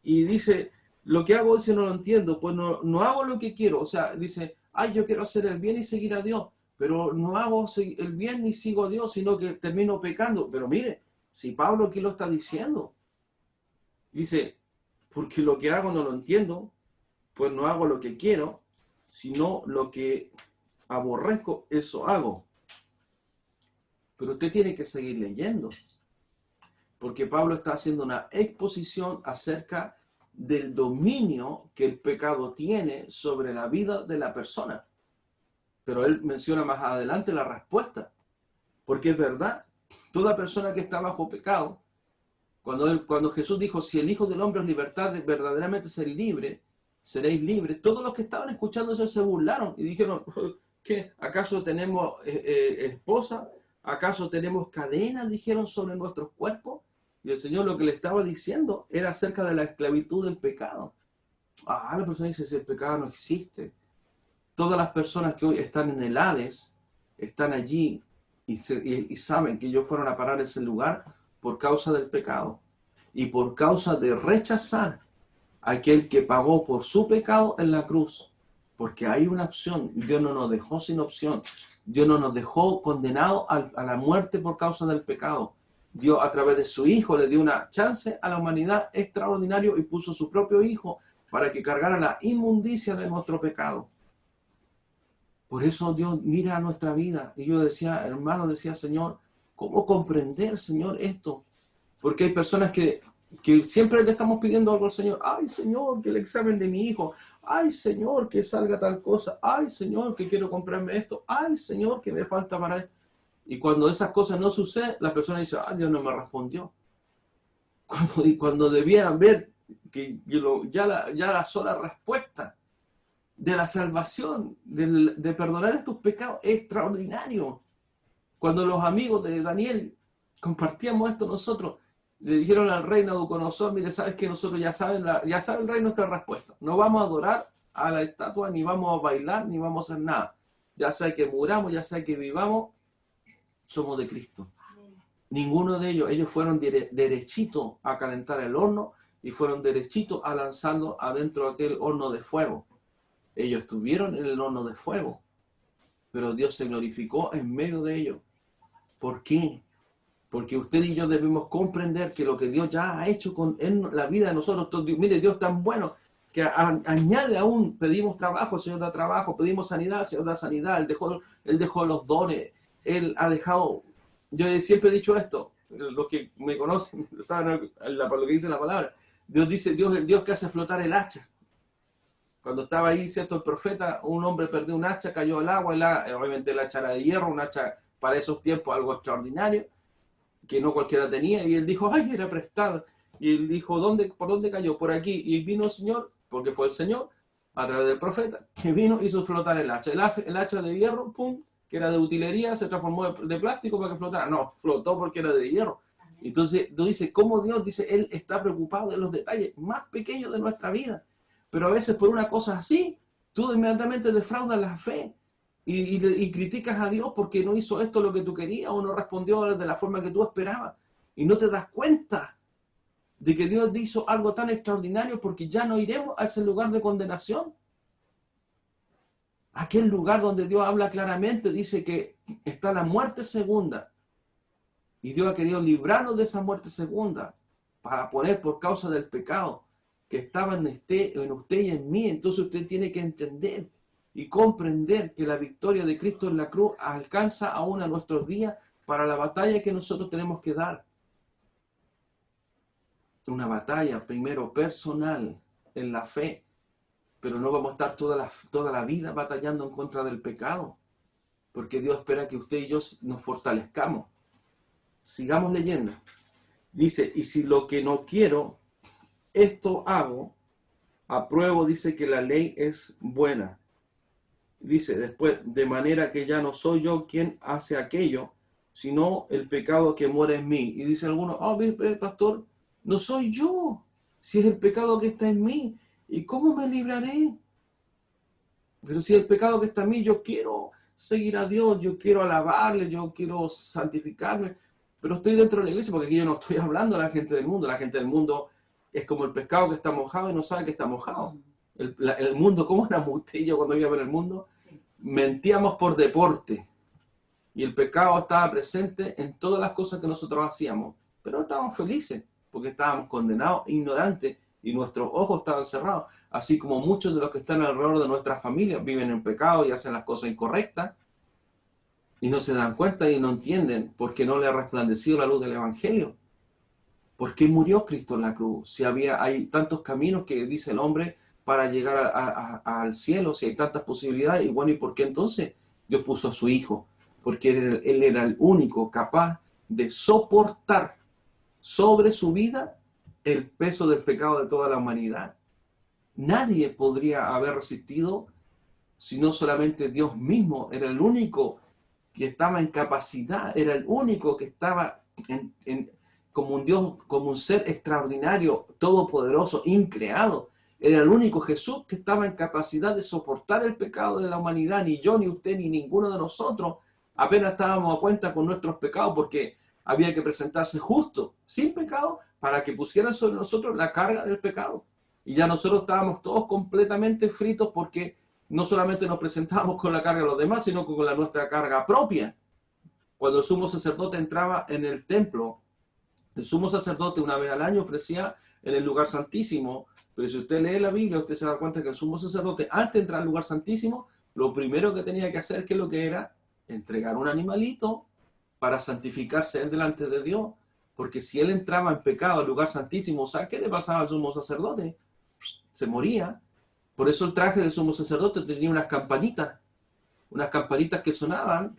Y dice, lo que hago, dice, no lo entiendo, pues no hago lo que quiero. O sea, dice, ay, yo quiero hacer el bien y seguir a Dios, pero no hago el bien ni sigo a Dios, sino que termino pecando. Pero mire, si Pablo aquí lo está diciendo, dice, porque lo que hago no lo entiendo, pues no hago lo que quiero, sino lo que aborrezco, eso hago. Pero usted tiene que seguir leyendo, porque Pablo está haciendo una exposición acerca del dominio que el pecado tiene sobre la vida de la persona. Pero él menciona más adelante la respuesta, porque es verdad, toda persona que está bajo pecado, cuando Jesús dijo, si el Hijo del Hombre os libertad, verdaderamente seréis libres, todos los que estaban escuchando eso se burlaron y dijeron, ¿qué? ¿Acaso tenemos esposa? ¿Acaso tenemos cadenas? Dijeron sobre nuestros cuerpos. Y el Señor lo que le estaba diciendo era acerca de la esclavitud del pecado. La persona dice, si el pecado no existe. Todas las personas que hoy están en el Hades, están allí y saben que ellos fueron a parar ese lugar por causa del pecado. Y por causa de rechazar a aquel que pagó por su pecado en la cruz. Porque hay una opción. Dios no nos dejó sin opción. Dios no nos dejó condenados a la muerte por causa del pecado. Dios a través de su Hijo le dio una chance a la humanidad extraordinario y puso su propio Hijo para que cargara la inmundicia de nuestro pecado. Por eso Dios mira a nuestra vida. Y yo decía, hermano, Señor, ¿cómo comprender, Señor, esto? Porque hay personas que siempre le estamos pidiendo algo al Señor. Ay, Señor, que el examen de mi hijo. Ay, Señor, que salga tal cosa. Ay, Señor, que quiero comprarme esto. Ay, Señor, que me falta para esto. Y cuando esas cosas no suceden, la persona dice, Dios no me respondió. Cuando debían ver que ya la sola respuesta de la salvación, de perdonar estos pecados, es extraordinario. Cuando los amigos de Daniel compartíamos esto nosotros, le dijeron al rey Nabucodonosor, mire, sabes que nosotros ya sabe el rey nuestra respuesta. No vamos a adorar a la estatua, ni vamos a bailar, ni vamos a hacer nada. Ya sea que muramos, ya sea que vivamos, somos de Cristo. Ninguno de ellos fueron derechitos a calentar el horno y fueron derechitos a lanzarlo adentro de aquel horno de fuego. Ellos estuvieron en el horno de fuego, pero Dios se glorificó en medio de ellos. ¿Por qué? Porque usted y yo debemos comprender que lo que Dios ya ha hecho en la vida de nosotros, mire, Dios es tan bueno que añade aún, pedimos trabajo, el Señor da trabajo, pedimos sanidad, el Señor da sanidad, Él dejó los dones, Él ha dejado, yo siempre he dicho esto, los que me conocen saben lo que dice la palabra, Dios dice, Dios es el Dios que hace flotar el hacha. Cuando estaba ahí, cierto, el profeta, un hombre perdió un hacha, cayó al agua, obviamente el hacha era de hierro, un hacha para esos tiempos algo extraordinario, que no cualquiera tenía, y él dijo, ay, era prestada. Y él dijo, ¿por dónde cayó? Por aquí. Y vino el Señor, porque fue el Señor, a través del profeta, que vino y hizo flotar el hacha. El hacha de hierro, pum, que era de utilería, se transformó de plástico para que flotara. No, flotó porque era de hierro. Entonces, tú dices, ¿cómo Dios? Dice, Él está preocupado de los detalles más pequeños de nuestra vida. Pero a veces por una cosa así, tú inmediatamente defraudas la fe y criticas a Dios porque no hizo esto lo que tú querías o no respondió de la forma que tú esperabas. Y no te das cuenta de que Dios hizo algo tan extraordinario porque ya no iremos a ese lugar de condenación. Aquel lugar donde Dios habla claramente, dice que está la muerte segunda. Y Dios ha querido librarnos de esa muerte segunda para poner por causa del pecado que estaba en usted y en mí. Entonces usted tiene que entender y comprender que la victoria de Cristo en la cruz alcanza aún a nuestros días para la batalla que nosotros tenemos que dar. Una batalla primero personal en la fe, pero no vamos a estar toda la vida batallando en contra del pecado, porque Dios espera que usted y yo nos fortalezcamos. Sigamos leyendo. Dice, y si lo que no quiero, esto hago, apruebo, dice que la ley es buena. Dice después, de manera que ya no soy yo quien hace aquello, sino el pecado que mora en mí. Y dice alguno, pastor, no soy yo, si es el pecado que está en mí. ¿Y cómo me libraré? Pero si el pecado que está en mí, yo quiero seguir a Dios, yo quiero alabarle, yo quiero santificarme, pero estoy dentro de la iglesia porque aquí yo no estoy hablando a la gente del mundo. La gente del mundo es como el pescado que está mojado y no sabe que está mojado. El mundo, ¿cómo era usted y yo cuando iba a ver el mundo? Mentíamos por deporte y el pecado estaba presente en todas las cosas que nosotros hacíamos, pero no estábamos felices porque estábamos condenados, ignorantes, y nuestros ojos estaban cerrados, así como muchos de los que están alrededor de nuestras familias viven en pecado y hacen las cosas incorrectas y no se dan cuenta y no entienden por qué no le ha resplandecido la luz del Evangelio. ¿Por qué murió Cristo en la cruz? Si hay tantos caminos que dice el hombre para llegar al cielo, si hay tantas posibilidades, y bueno, ¿y por qué entonces Dios puso a su Hijo? Porque él era el único capaz de soportar sobre su vida el peso del pecado de toda la humanidad. Nadie podría haber resistido si no solamente Dios mismo. Era el único que estaba en capacidad, era el único que estaba como un Dios, como un ser extraordinario, todopoderoso, increado. Era el único Jesús que estaba en capacidad de soportar el pecado de la humanidad. Ni yo, ni usted, ni ninguno de nosotros apenas estábamos a cuenta con nuestros pecados, porque había que presentarse justo, sin pecado, para que pusieran sobre nosotros la carga del pecado. Y ya nosotros estábamos todos completamente fritos porque no solamente nos presentábamos con la carga de los demás, sino con nuestra carga propia. Cuando el sumo sacerdote entraba en el templo, el sumo sacerdote una vez al año ofrecía en el lugar santísimo, pero si usted lee la Biblia, usted se da cuenta que el sumo sacerdote, antes de entrar al lugar santísimo, lo primero que tenía que hacer, ¿qué es lo que era? Entregar un animalito para santificarse él delante de Dios, porque si él entraba en pecado al lugar santísimo, ¿sabe qué le pasaba al sumo sacerdote? Se moría. Por eso el traje del sumo sacerdote tenía unas campanitas que sonaban,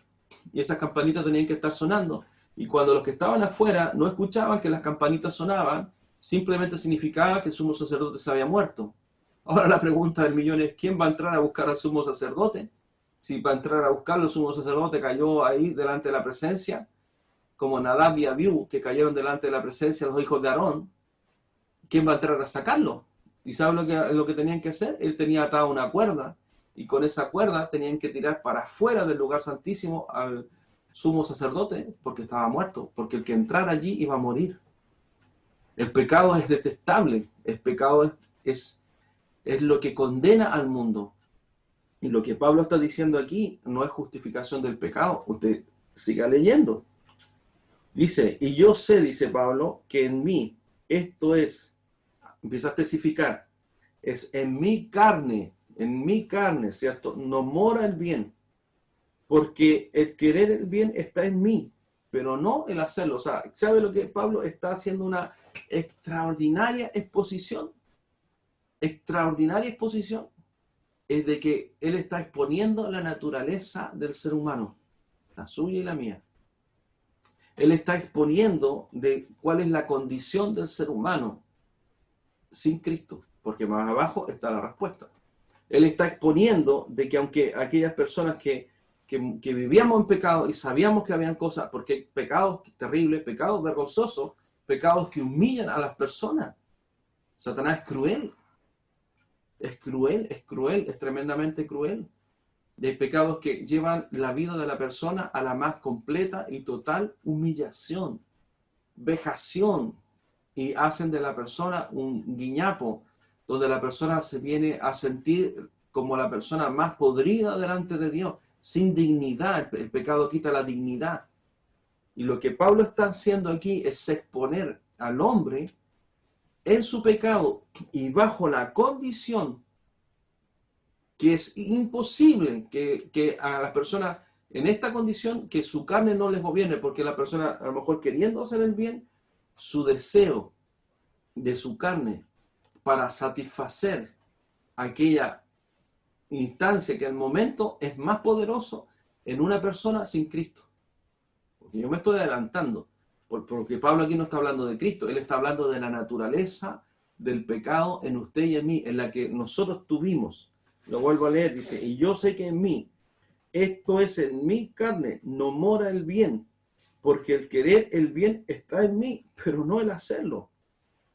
y esas campanitas tenían que estar sonando. Y cuando los que estaban afuera no escuchaban que las campanitas sonaban, simplemente significaba que el sumo sacerdote se había muerto. Ahora la pregunta del millón es, ¿quién va a entrar a buscar al sumo sacerdote? Si para entrar a buscarlo el sumo sacerdote cayó ahí delante de la presencia, como Nadab y Abiú, que cayeron delante de la presencia de los hijos de Aarón, ¿quién va a entrar a sacarlo? ¿Y sabe lo que tenían que hacer? Él tenía atada una cuerda, y con esa cuerda tenían que tirar para afuera del lugar santísimo al sumo sacerdote, porque estaba muerto, porque el que entrara allí iba a morir. El pecado es detestable, el pecado es lo que condena al mundo. Y lo que Pablo está diciendo aquí no es justificación del pecado. Usted siga leyendo. Dice, y yo sé, dice Pablo, que en mí, esto es, empieza a especificar, es en mi carne, ¿cierto? No mora el bien, porque el querer el bien está en mí, pero no el hacerlo. O sea, ¿sabe lo que Pablo está haciendo? Una extraordinaria exposición. Extraordinaria exposición es de que él está exponiendo la naturaleza del ser humano, la suya y la mía. Él está exponiendo de cuál es la condición del ser humano sin Cristo, porque más abajo está la respuesta. Él está exponiendo de que aunque aquellas personas que vivíamos en pecado y sabíamos que habían cosas, porque hay pecados terribles, pecados vergonzosos, pecados que humillan a las personas. Satanás es cruel, es cruel, es cruel, es tremendamente cruel. De pecados que llevan la vida de la persona a la más completa y total humillación, vejación, y hacen de la persona un guiñapo, donde la persona se viene a sentir como la persona más podrida delante de Dios, sin dignidad. El pecado quita la dignidad. Y lo que Pablo está haciendo aquí es exponer al hombre en su pecado y bajo la condición que es imposible que a las personas en esta condición, que su carne no les gobierne, porque la persona, a lo mejor queriendo hacer el bien, su deseo de su carne para satisfacer aquella instancia que al momento es más poderoso en una persona sin Cristo. Porque yo me estoy adelantando, porque Pablo aquí no está hablando de Cristo, él está hablando de la naturaleza del pecado en usted y en mí, en la que nosotros tuvimos. Lo vuelvo a leer, dice, y yo sé que en mí, esto es en mi carne, no mora el bien, porque el querer el bien está en mí, pero no el hacerlo.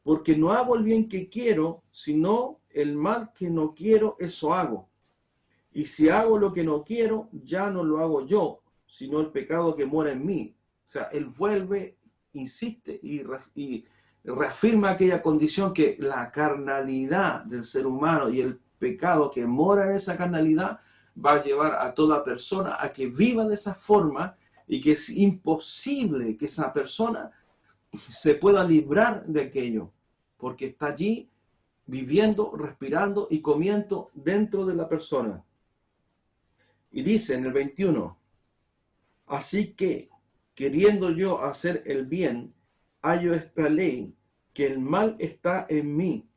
Porque no hago el bien que quiero, sino el mal que no quiero, eso hago. Y si hago lo que no quiero, ya no lo hago yo, sino el pecado que mora en mí. O sea, él vuelve, insiste y reafirma aquella condición que la carnalidad del ser humano y el pecado que mora en esa carnalidad va a llevar a toda persona a que viva de esa forma y que es imposible que esa persona se pueda librar de aquello, porque está allí viviendo, respirando y comiendo dentro de la persona. Y dice en el 21, así que, queriendo yo hacer el bien, hallo esta ley, que el mal está en mí,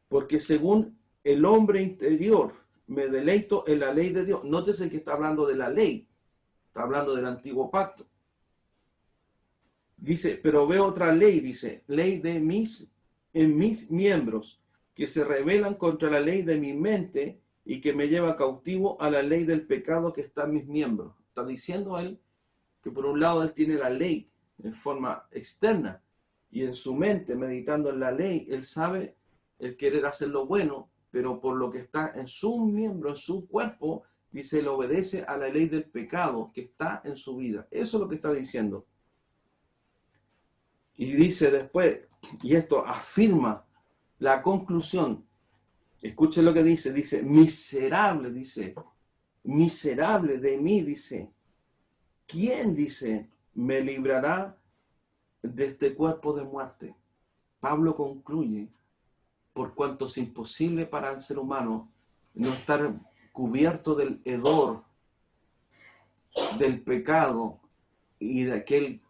porque según el hombre interior me deleito en la ley de Dios. Nótese que está hablando de la ley, está hablando del antiguo pacto. Dice, pero veo otra ley, dice, ley de en mis miembros, que se rebelan contra la ley de mi mente y que me lleva cautivo a la ley del pecado que está en mis miembros. Está diciendo él que por un lado él tiene la ley en forma externa y en su mente, meditando en la ley, él sabe el querer hacer lo bueno, pero por lo que está en su miembro, en su cuerpo, dice, él obedece a la ley del pecado que está en su vida. Eso es lo que está diciendo. Y dice después, y esto afirma la conclusión, escuchen lo que dice, miserable de mí, dice, ¿quién, dice, me librará de este cuerpo de muerte? Pablo concluye, por cuanto es imposible para el ser humano no estar cubierto del hedor, del pecado y de aquel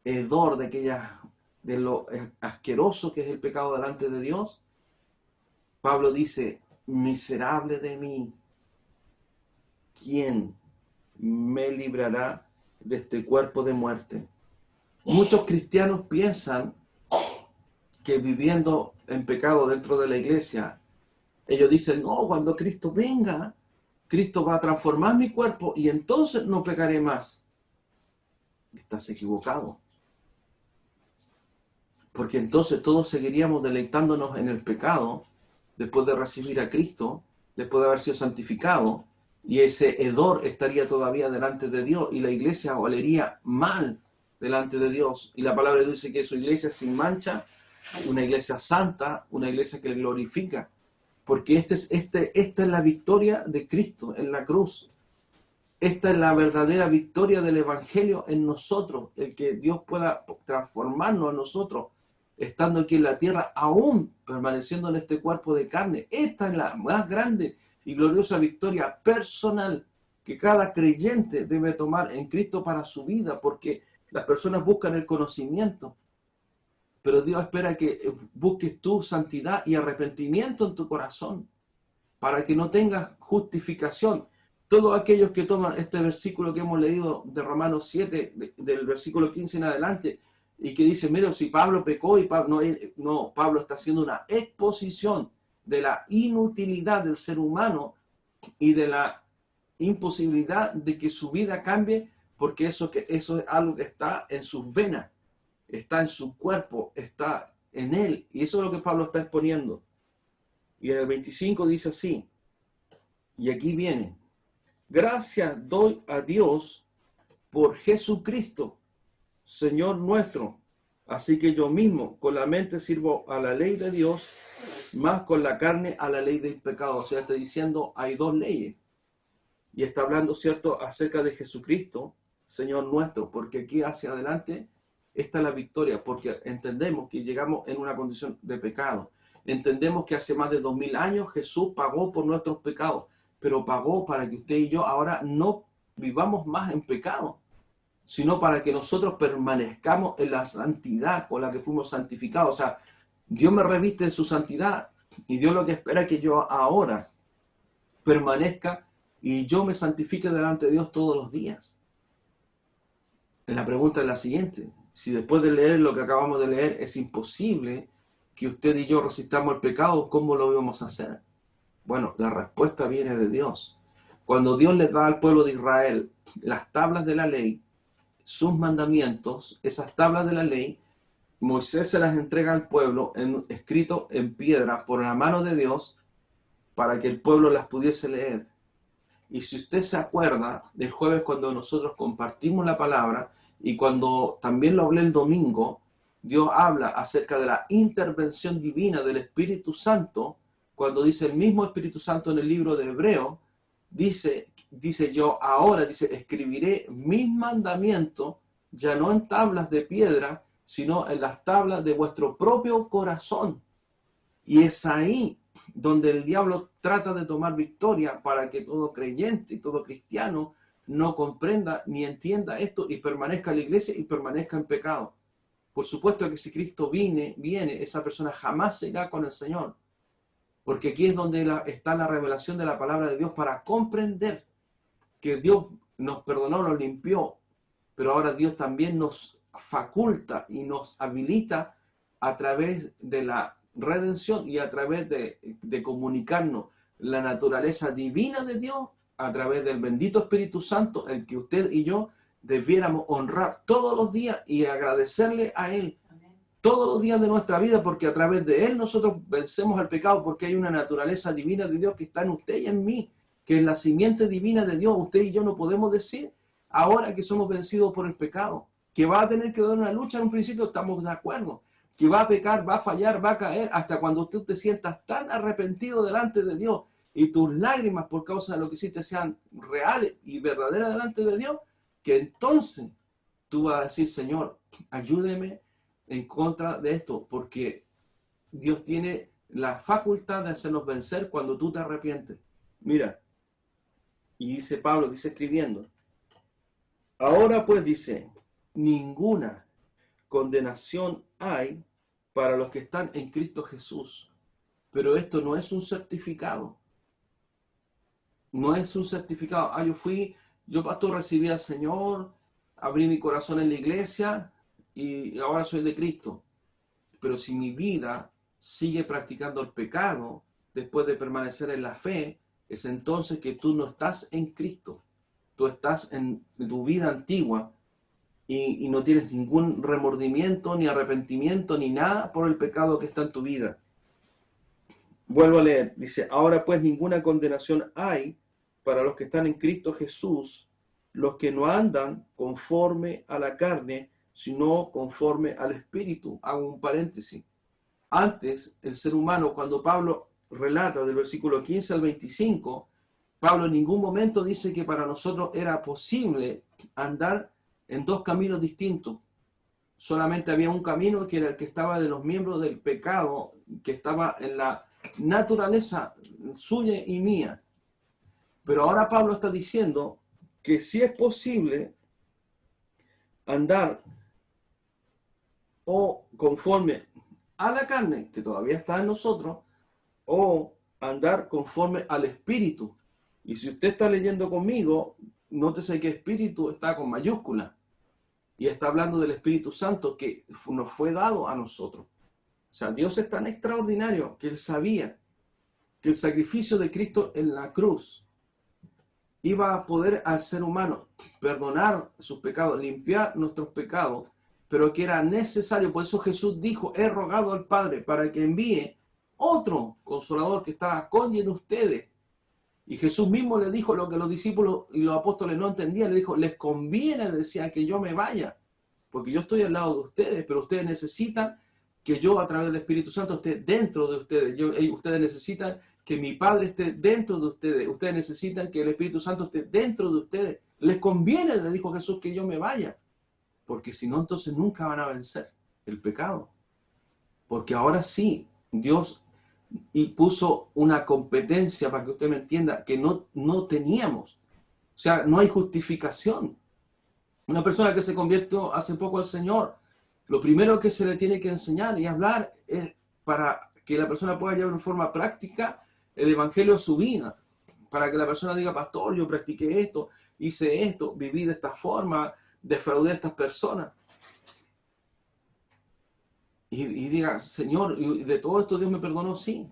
hedor, de lo asqueroso que es el pecado delante de Dios. Pablo dice, miserable de mí, ¿quién me librará de este cuerpo de muerte? Muchos cristianos piensan que viviendo en pecado dentro de la iglesia, ellos dicen, no, cuando Cristo venga, Cristo va a transformar mi cuerpo y entonces no pecaré más. Estás equivocado. Porque entonces todos seguiríamos deleitándonos en el pecado después de recibir a Cristo, después de haber sido santificado, y ese hedor estaría todavía delante de Dios y la iglesia olería mal delante de Dios. Y la palabra dice que su iglesia es sin mancha, una iglesia santa, una iglesia que glorifica, porque esta es la victoria de Cristo en la cruz. Esta es la verdadera victoria del Evangelio en nosotros, el que Dios pueda transformarnos a nosotros, estando aquí en la tierra, aún permaneciendo en este cuerpo de carne. Esta es la más grande y gloriosa victoria personal que cada creyente debe tomar en Cristo para su vida, porque las personas buscan el conocimiento, pero Dios espera que busques tu santidad y arrepentimiento en tu corazón, para que no tengas justificación. Todos aquellos que toman este versículo que hemos leído de Romanos 7, del versículo 15 en adelante, y que dice, mira, si Pablo pecó, y Pablo, no, Pablo está haciendo una exposición de la inutilidad del ser humano y de la imposibilidad de que su vida cambie, porque eso es algo que está en sus venas, está en su cuerpo, está en él, y eso es lo que Pablo está exponiendo. Y en el 25 dice así, y aquí viene, gracias doy a Dios por Jesucristo, Señor nuestro. Así que yo mismo con la mente sirvo a la ley de Dios, más con la carne a la ley del pecado. O sea, está diciendo, hay dos leyes. Y está hablando, ¿cierto?, acerca de Jesucristo, Señor nuestro, porque aquí hacia adelante está la victoria, porque entendemos que llegamos en una condición de pecado. Entendemos que hace más de 2000 años Jesús pagó por nuestros pecados, pero pagó para que usted y yo ahora no vivamos más en pecado, sino para que nosotros permanezcamos en la santidad con la que fuimos santificados. O sea, Dios me reviste de su santidad y Dios lo que espera es que yo ahora permanezca y yo me santifique delante de Dios todos los días. La pregunta es la siguiente: si después de leer lo que acabamos de leer es imposible que usted y yo resistamos el pecado, ¿cómo lo íbamos a hacer? Bueno, la respuesta viene de Dios. Cuando Dios le da al pueblo de Israel las tablas de la ley, sus mandamientos, esas tablas de la ley, Moisés se las entrega al pueblo escrito en piedra por la mano de Dios para que el pueblo las pudiese leer. Y si usted se acuerda del jueves cuando nosotros compartimos la palabra y cuando también lo hablé el domingo, Dios habla acerca de la intervención divina del Espíritu Santo, cuando dice el mismo Espíritu Santo en el libro de Hebreo, dice yo ahora, escribiré mis mandamientos ya no en tablas de piedra, sino en las tablas de vuestro propio corazón. Y es ahí donde el diablo trata de tomar victoria para que todo creyente y todo cristiano no comprenda ni entienda esto y permanezca en la iglesia y permanezca en pecado. Por supuesto que si Cristo viene, esa persona jamás se irá con el Señor, porque aquí es donde está la revelación de la palabra de Dios para comprender que Dios nos perdonó, nos limpió, pero ahora Dios también nos faculta y nos habilita a través de la redención y a través de comunicarnos la naturaleza divina de Dios a través del bendito Espíritu Santo, el que usted y yo debiéramos honrar todos los días y agradecerle a Él todos los días de nuestra vida, porque a través de Él nosotros vencemos el pecado, porque hay una naturaleza divina de Dios que está en usted y en mí, que es la simiente divina de Dios. Usted y yo no podemos decir ahora que somos vencidos por el pecado, que va a tener que dar una lucha en un principio, estamos de acuerdo, que va a pecar, va a fallar, va a caer, hasta cuando usted te sientas tan arrepentido delante de Dios y tus lágrimas por causa de lo que hiciste sean reales y verdaderas delante de Dios, que entonces tú vas a decir, Señor, ayúdeme en contra de esto, porque Dios tiene la facultad de hacernos vencer cuando tú te arrepientes. Mira, y dice Pablo, dice escribiendo, ahora pues dice, ninguna condenación hay para los que están en Cristo Jesús. Pero esto no es un certificado. No es un certificado. Yo pastor, recibí al Señor, abrí mi corazón en la iglesia y ahora soy de Cristo. Pero si mi vida sigue practicando el pecado después de permanecer en la fe, es entonces que tú no estás en Cristo. Tú estás en tu vida antigua y no tienes ningún remordimiento, ni arrepentimiento, ni nada por el pecado que está en tu vida. Vuelvo a leer. Dice, ahora pues ninguna condenación hay para los que están en Cristo Jesús, los que no andan conforme a la carne, sino conforme al Espíritu. Hago un paréntesis. Antes, el ser humano, cuando Pablo relata del versículo 15 al 25, Pablo en ningún momento dice que para nosotros era posible andar en dos caminos distintos. Solamente había un camino que era el que estaba de los miembros del pecado, que estaba en la naturaleza suya y mía. Pero ahora Pablo está diciendo que sí es posible andar o conforme a la carne, que todavía está en nosotros, o andar conforme al Espíritu. Y si usted está leyendo conmigo, nótese que espíritu está con mayúscula. Y está hablando del Espíritu Santo que nos fue dado a nosotros. O sea, Dios es tan extraordinario que Él sabía que el sacrificio de Cristo en la cruz iba a poder al ser humano perdonar sus pecados, limpiar nuestros pecados, pero que era necesario. Por eso Jesús dijo, he rogado al Padre para que envíe otro consolador que estaba con ustedes. Y Jesús mismo le dijo lo que los discípulos y los apóstoles no entendían. Le dijo, les conviene, decía, que yo me vaya, porque yo estoy al lado de ustedes, pero ustedes necesitan que yo a través del Espíritu Santo esté dentro de ustedes. Ustedes necesitan que mi Padre esté dentro de ustedes. Ustedes necesitan que el Espíritu Santo esté dentro de ustedes. Les conviene, le dijo Jesús, que yo me vaya, porque si no, entonces nunca van a vencer el pecado. Porque ahora sí, Dios y puso una competencia, para que usted me entienda, que no teníamos. O sea, no hay justificación. Una persona que se convirtió hace poco al Señor, lo primero que se le tiene que enseñar y hablar es para que la persona pueda llevar en forma práctica el Evangelio a su vida. Para que la persona diga, pastor, yo practiqué esto, hice esto, viví de esta forma, defraudé a estas personas. Y diga, Señor, de todo esto Dios me perdonó, sí,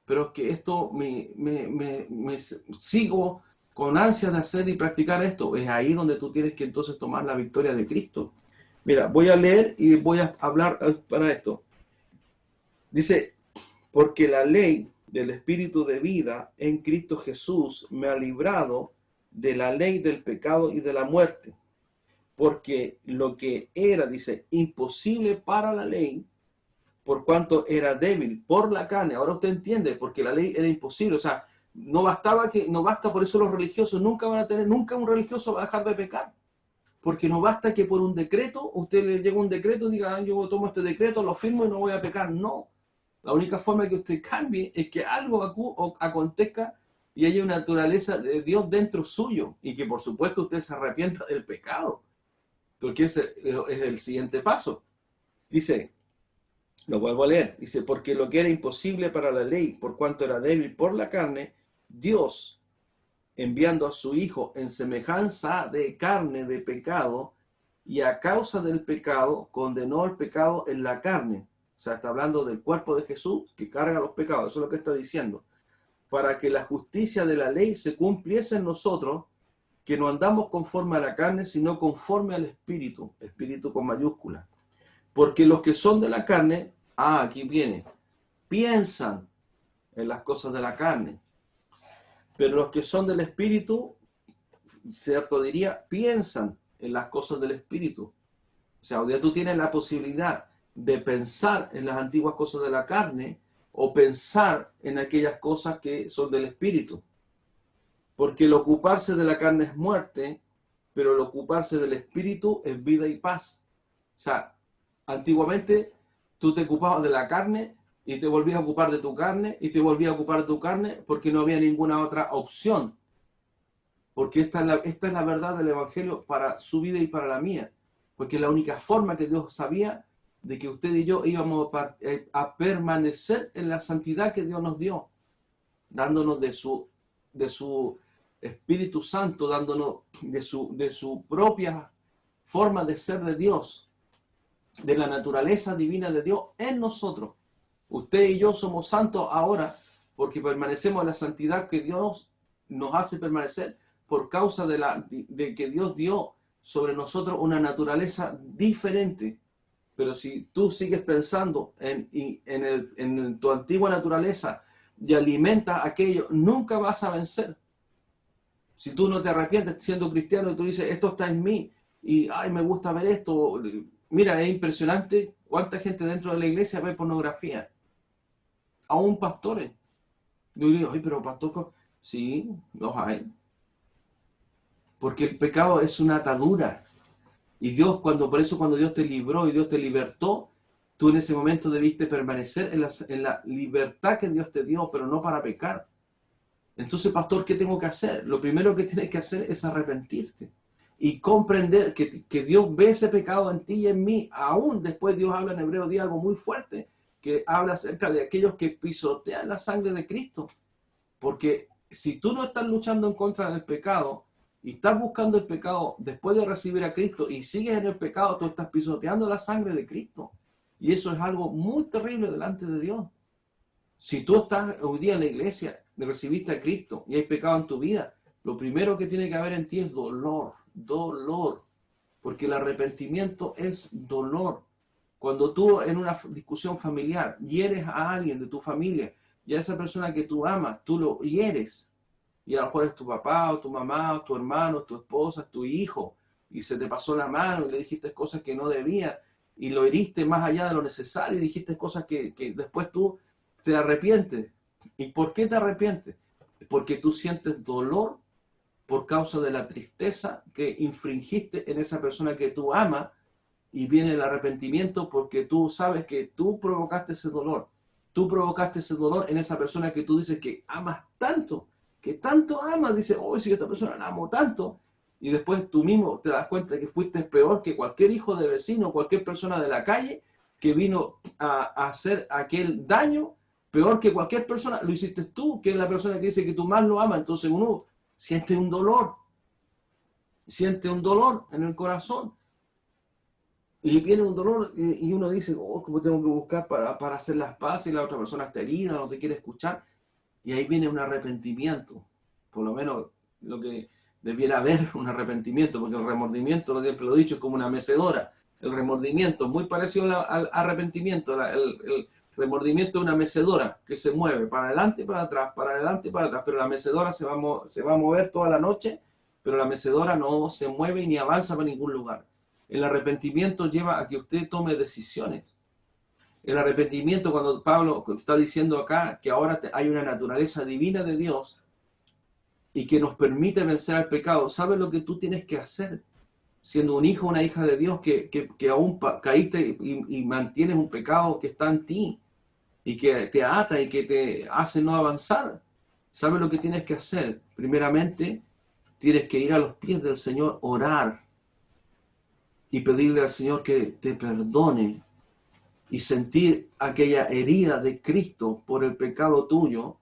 pero es que esto me sigo con ansias de hacer y practicar esto. Es ahí donde tú tienes que entonces tomar la victoria de Cristo. Mira, voy a leer y voy a hablar para esto. Dice, porque la ley del Espíritu de vida en Cristo Jesús me ha librado de la ley del pecado y de la muerte. Porque lo que era, dice, imposible para la ley, por cuanto era débil por la carne. Ahora usted entiende, porque la ley era imposible. O sea, no basta, por eso los religiosos nunca van a tener, nunca un religioso va a dejar de pecar. Porque no basta que por un decreto, usted le llega un decreto y diga, yo tomo este decreto, lo firmo y no voy a pecar. No. La única forma que usted cambie es que algo acontezca y haya una naturaleza de Dios dentro suyo. Y que por supuesto usted se arrepienta del pecado. Porque ese es el siguiente paso. Dice, lo vuelvo a leer, dice, porque lo que era imposible para la ley, por cuanto era débil por la carne, Dios, enviando a su Hijo en semejanza de carne de pecado, y a causa del pecado, condenó el pecado en la carne. O sea, está hablando del cuerpo de Jesús que carga los pecados, eso es lo que está diciendo. Para que la justicia de la ley se cumpliese en nosotros, que no andamos conforme a la carne, sino conforme al Espíritu, Espíritu con mayúscula. Porque los que son de la carne, aquí viene, piensan en las cosas de la carne. Pero los que son del Espíritu, cierto diría, piensan en las cosas del Espíritu. O sea, hoy día tú tienes la posibilidad de pensar en las antiguas cosas de la carne o pensar en aquellas cosas que son del Espíritu. Porque el ocuparse de la carne es muerte, pero el ocuparse del Espíritu es vida y paz. O sea, antiguamente tú te ocupabas de la carne y te volvías a ocupar de tu carne y te volvías a ocupar de tu carne porque no había ninguna otra opción. Porque esta es la verdad del Evangelio para su vida y para la mía. Porque es la única forma que Dios sabía de que usted y yo íbamos a permanecer en la santidad que Dios nos dio, dándonos de su Espíritu Santo, dándonos de su propia forma de ser de Dios, de la naturaleza divina de Dios en nosotros. Usted y yo somos santos ahora porque permanecemos en la santidad que Dios nos hace permanecer por causa de que Dios dio sobre nosotros una naturaleza diferente. Pero si tú sigues pensando en tu antigua naturaleza y alimentas aquello, nunca vas a vencer. Si tú no te arrepientes siendo cristiano y tú dices, esto está en mí y ay, me gusta ver esto. Mira, es impresionante cuánta gente dentro de la iglesia ve pornografía. Aún pastores. Yo digo, ay, pero pastor, sí, los hay. Porque el pecado es una atadura. Y Dios, por eso cuando Dios te libró y Dios te libertó, tú en ese momento debiste permanecer en la libertad que Dios te dio, pero no para pecar. Entonces, pastor, ¿qué tengo que hacer? Lo primero que tienes que hacer es arrepentirte y comprender que Dios ve ese pecado en ti y en mí. Aún después Dios habla en Hebreo 10 algo muy fuerte, que habla acerca de aquellos que pisotean la sangre de Cristo. Porque si tú no estás luchando en contra del pecado y estás buscando el pecado después de recibir a Cristo y sigues en el pecado, tú estás pisoteando la sangre de Cristo. Y eso es algo muy terrible delante de Dios. Si tú estás hoy día en la iglesia, recibiste a Cristo y hay pecado en tu vida, lo primero que tiene que haber en ti es dolor, dolor, porque el arrepentimiento es dolor. Cuando tú en una discusión familiar hieres a alguien de tu familia y a esa persona que tú amas, tú lo hieres, y a lo mejor es tu papá o tu mamá o tu hermano, tu esposa, tu hijo, y se te pasó la mano y le dijiste cosas que no debías y lo heriste más allá de lo necesario y dijiste cosas que después tú te arrepientes. ¿Y por qué te arrepientes? Porque tú sientes dolor por causa de la tristeza que infringiste en esa persona que tú amas, y viene el arrepentimiento porque tú sabes que tú provocaste ese dolor. Tú provocaste ese dolor en esa persona que tú dices que amas tanto, que tanto amas. Dices, oh, si esta persona la amo tanto. Y después tú mismo te das cuenta que fuiste peor que cualquier hijo de vecino, cualquier persona de la calle que vino a hacer aquel daño, peor que cualquier persona, lo hiciste tú, que es la persona que dice que tú más lo amas. Entonces uno siente un dolor en el corazón. Y viene un dolor y uno dice, oh, ¿cómo tengo que buscar para hacer las paces? Y la otra persona está herida, no te quiere escuchar. Y ahí viene un arrepentimiento. Por lo menos lo que debiera haber un arrepentimiento, porque el remordimiento, siempre lo he dicho, es como una mecedora. El remordimiento, muy parecido al arrepentimiento. El remordimiento es una mecedora que se mueve para adelante y para atrás, para adelante y para atrás. Pero la mecedora se va a mover toda la noche, pero la mecedora no se mueve ni avanza para ningún lugar. El arrepentimiento lleva a que usted tome decisiones. El arrepentimiento, cuando Pablo está diciendo acá que ahora hay una naturaleza divina de Dios y que nos permite vencer al pecado, ¿sabes lo que tú tienes que hacer? Siendo un hijo o una hija de Dios que aún caíste y mantienes un pecado que está en ti y que te ata y que te hace no avanzar. ¿Sabes lo que tienes que hacer? Primeramente, tienes que ir a los pies del Señor, orar y pedirle al Señor que te perdone y sentir aquella herida de Cristo por el pecado tuyo,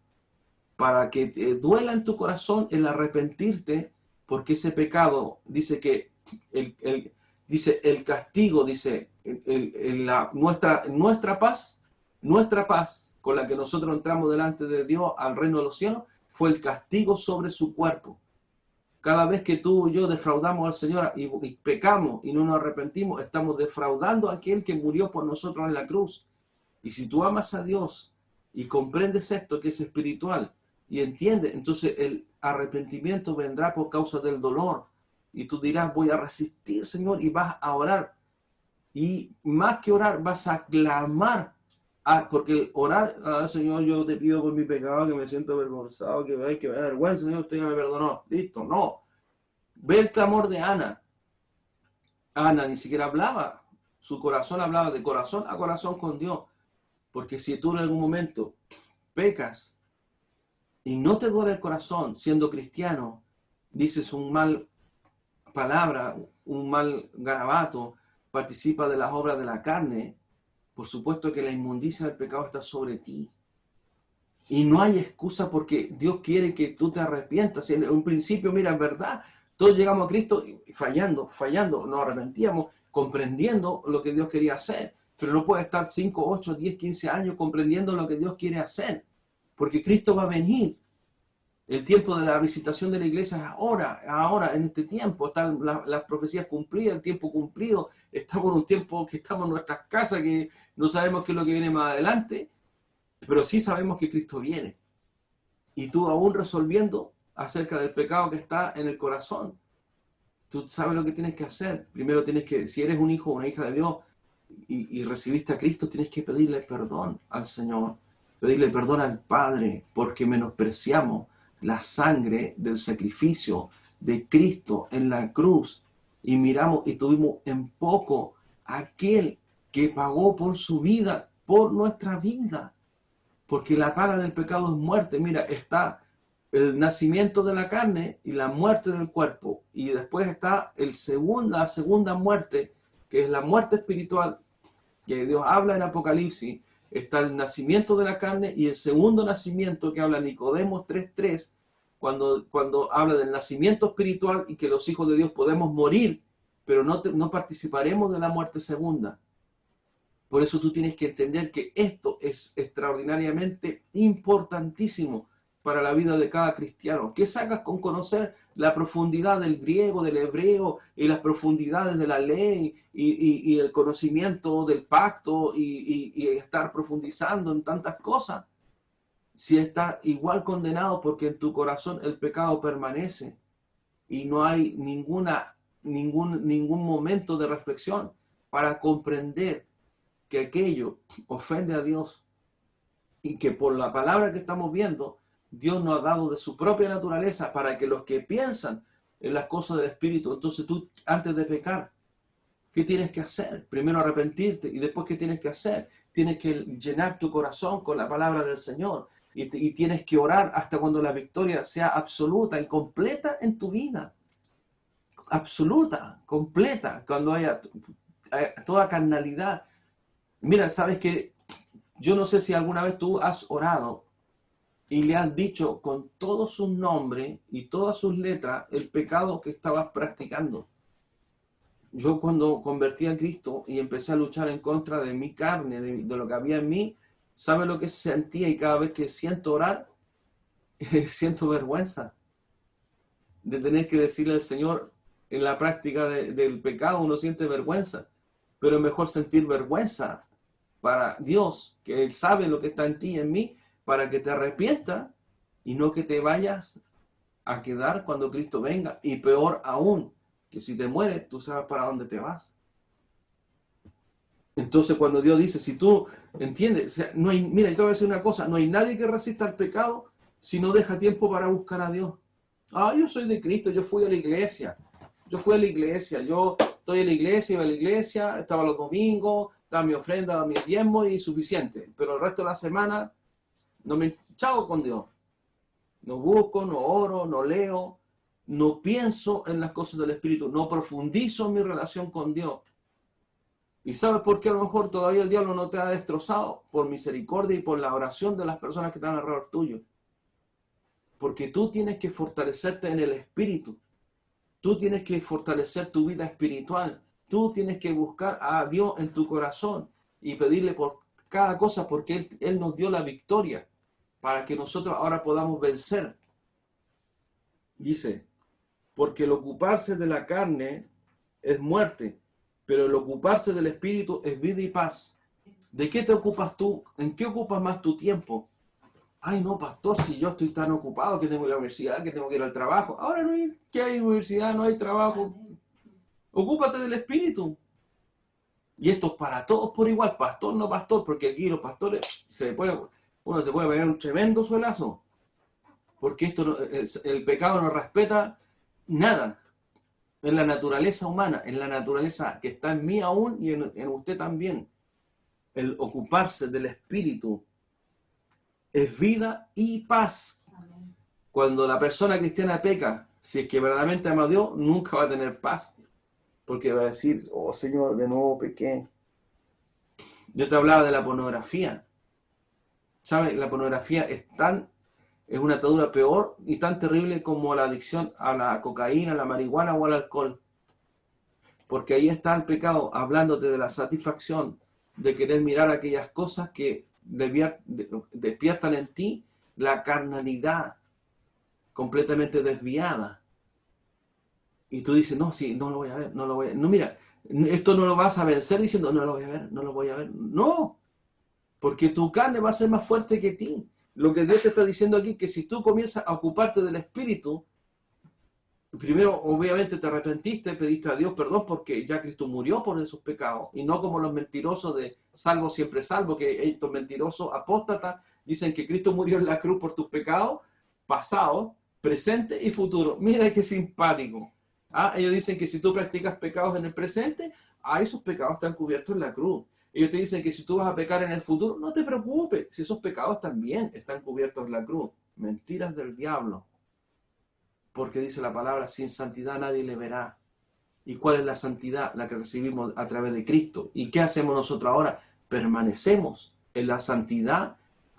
para que te duela en tu corazón el arrepentirte, porque ese pecado dice que dice el castigo, dice nuestra paz con la que nosotros entramos delante de Dios al reino de los cielos, fue el castigo sobre su cuerpo. Cada vez que tú y yo defraudamos al Señor y pecamos y no nos arrepentimos, estamos defraudando a aquel que murió por nosotros en la cruz. Y si tú amas a Dios y comprendes esto que es espiritual y entiendes, entonces el arrepentimiento vendrá por causa del dolor. Y tú dirás, voy a resistir, Señor, y vas a orar. Y más que orar, vas a clamar. Porque el orar, Señor, yo te pido por mi pecado, que me siento avergonzado, que me da vergüenza, Señor, usted ya me perdonó. Listo, no. Ve el clamor de Ana. Ana ni siquiera hablaba. Su corazón hablaba de corazón a corazón con Dios. Porque si tú en algún momento pecas y no te duele el corazón siendo cristiano, dices un mal palabra, un mal garabato, participa de las obras de la carne, por supuesto que la inmundicia del pecado está sobre ti. Y no hay excusa porque Dios quiere que tú te arrepientas. En un principio, mira, en verdad, todos llegamos a Cristo fallando, nos arrepentíamos, comprendiendo lo que Dios quería hacer. Pero no puede estar 5, 8, 10, 15 años comprendiendo lo que Dios quiere hacer. Porque Cristo va a venir. El tiempo de la visitación de la iglesia es ahora, en este tiempo. Están las profecías cumplidas, el tiempo cumplido. Estamos en un tiempo que estamos en nuestras casas, que no sabemos qué es lo que viene más adelante, pero sí sabemos que Cristo viene. Y tú aún resolviendo acerca del pecado que está en el corazón, tú sabes lo que tienes que hacer. Primero tienes que, si eres un hijo o una hija de Dios y recibiste a Cristo, tienes que pedirle perdón al Señor, pedirle perdón al Padre, porque menospreciamos la sangre del sacrificio de Cristo en la cruz y miramos y tuvimos en poco aquel que pagó por su vida, por nuestra vida, porque la paga del pecado es muerte. Mira, está el nacimiento de la carne y la muerte del cuerpo, y después está la segunda muerte, que es la muerte espiritual, que Dios habla en Apocalipsis. Está el nacimiento de la carne y el segundo nacimiento que habla Nicodemo 3:3, cuando habla del nacimiento espiritual y que los hijos de Dios podemos morir, pero no participaremos de la muerte segunda. Por eso tú tienes que entender que esto es extraordinariamente importantísimo para la vida de cada cristiano. ¿Qué sacas con conocer la profundidad del griego, del hebreo y las profundidades de la ley y el conocimiento del pacto y estar profundizando en tantas cosas? Si estás igual condenado porque en tu corazón el pecado permanece y no hay ningún momento de reflexión para comprender que aquello ofende a Dios y que por la palabra que estamos viendo, Dios nos ha dado de su propia naturaleza para que los que piensan en las cosas del Espíritu, entonces tú antes de pecar, ¿qué tienes que hacer? Primero arrepentirte y después ¿qué tienes que hacer? Tienes que llenar tu corazón con la palabra del Señor y tienes que orar hasta cuando la victoria sea absoluta y completa en tu vida. Absoluta, completa, cuando haya toda carnalidad. Mira, sabes que yo no sé si alguna vez tú has orado y le has dicho con todos sus nombres y todas sus letras el pecado que estabas practicando. Yo cuando convertí a Cristo y empecé a luchar en contra de mi carne, de lo que había en mí, ¿sabe lo que sentía? Y cada vez que siento orar, siento vergüenza de tener que decirle al Señor en la práctica del pecado, uno siente vergüenza, pero es mejor sentir vergüenza para Dios, que Él sabe lo que está en ti y en mí, para que te arrepientas y no que te vayas a quedar cuando Cristo venga. Y peor aún, que si te mueres, tú sabes para dónde te vas. Entonces cuando Dios dice, si tú entiendes, o sea, no hay, mira, yo te voy a decir una cosa, no hay nadie que resista al pecado si no deja tiempo para buscar a Dios. Yo soy de Cristo, yo fui a la iglesia, yo estoy en la iglesia, iba a la iglesia, estaba los domingos, daba mi ofrenda, daba mi diezmo y suficiente, pero el resto de la semana no me chavo con Dios. No busco, no oro, no leo, no pienso en las cosas del Espíritu, no profundizo en mi relación con Dios. ¿Y sabes por qué a lo mejor todavía el diablo no te ha destrozado? Por misericordia y por la oración de las personas que están alrededor tuyo. Porque tú tienes que fortalecerte en el Espíritu. Tú tienes que fortalecer tu vida espiritual. Tú tienes que buscar a Dios en tu corazón y pedirle por cada cosa porque Él nos dio la victoria para que nosotros ahora podamos vencer. Dice, porque el ocuparse de la carne es muerte, pero el ocuparse del Espíritu es vida y paz. ¿De qué te ocupas tú? ¿En qué ocupas más tu tiempo? Ay, no, pastor, si yo estoy tan ocupado que tengo que ir a la universidad, que tengo que ir al trabajo. Ahora no hay, ¿qué hay universidad? No hay trabajo. Ocúpate del Espíritu. Y esto es para todos por igual, pastor, no pastor, porque aquí los pastores uno se puede pegar un tremendo suelazo. Porque el pecado no respeta nada. En la naturaleza humana, en la naturaleza que está en mí aún y en usted también. El ocuparse del Espíritu es vida y paz. Cuando la persona cristiana peca, si es que verdaderamente ama a Dios, nunca va a tener paz. Porque va a decir, oh Señor, de nuevo pequé. Yo te hablaba de la pornografía. ¿Sabes? La pornografía es una atadura peor y tan terrible como la adicción a la cocaína, a la marihuana o al alcohol. Porque ahí está el pecado, hablándote de la satisfacción de querer mirar aquellas cosas que despiertan en ti la carnalidad completamente desviada. Y tú dices, no, sí, no lo voy a ver, no lo voy a ver. No, mira, esto no lo vas a vencer diciendo, no lo voy a ver, no lo voy a ver. No, porque tu carne va a ser más fuerte que ti. Lo que Dios te está diciendo aquí es que si tú comienzas a ocuparte del Espíritu, primero, obviamente, te arrepentiste, pediste a Dios perdón porque ya Cristo murió por esos pecados. Y no como los mentirosos de salvo siempre salvo, que estos mentirosos apóstatas dicen que Cristo murió en la cruz por tus pecados, pasado, presente y futuro. Mira qué simpático. Ellos dicen que si tú practicas pecados en el presente, esos pecados están cubiertos en la cruz. Ellos te dicen que si tú vas a pecar en el futuro, no te preocupes, si esos pecados también están cubiertos en la cruz. Mentiras del diablo. Porque dice la palabra, sin santidad nadie le verá. ¿Y cuál es la santidad? La que recibimos a través de Cristo. ¿Y qué hacemos nosotros ahora? Permanecemos en la santidad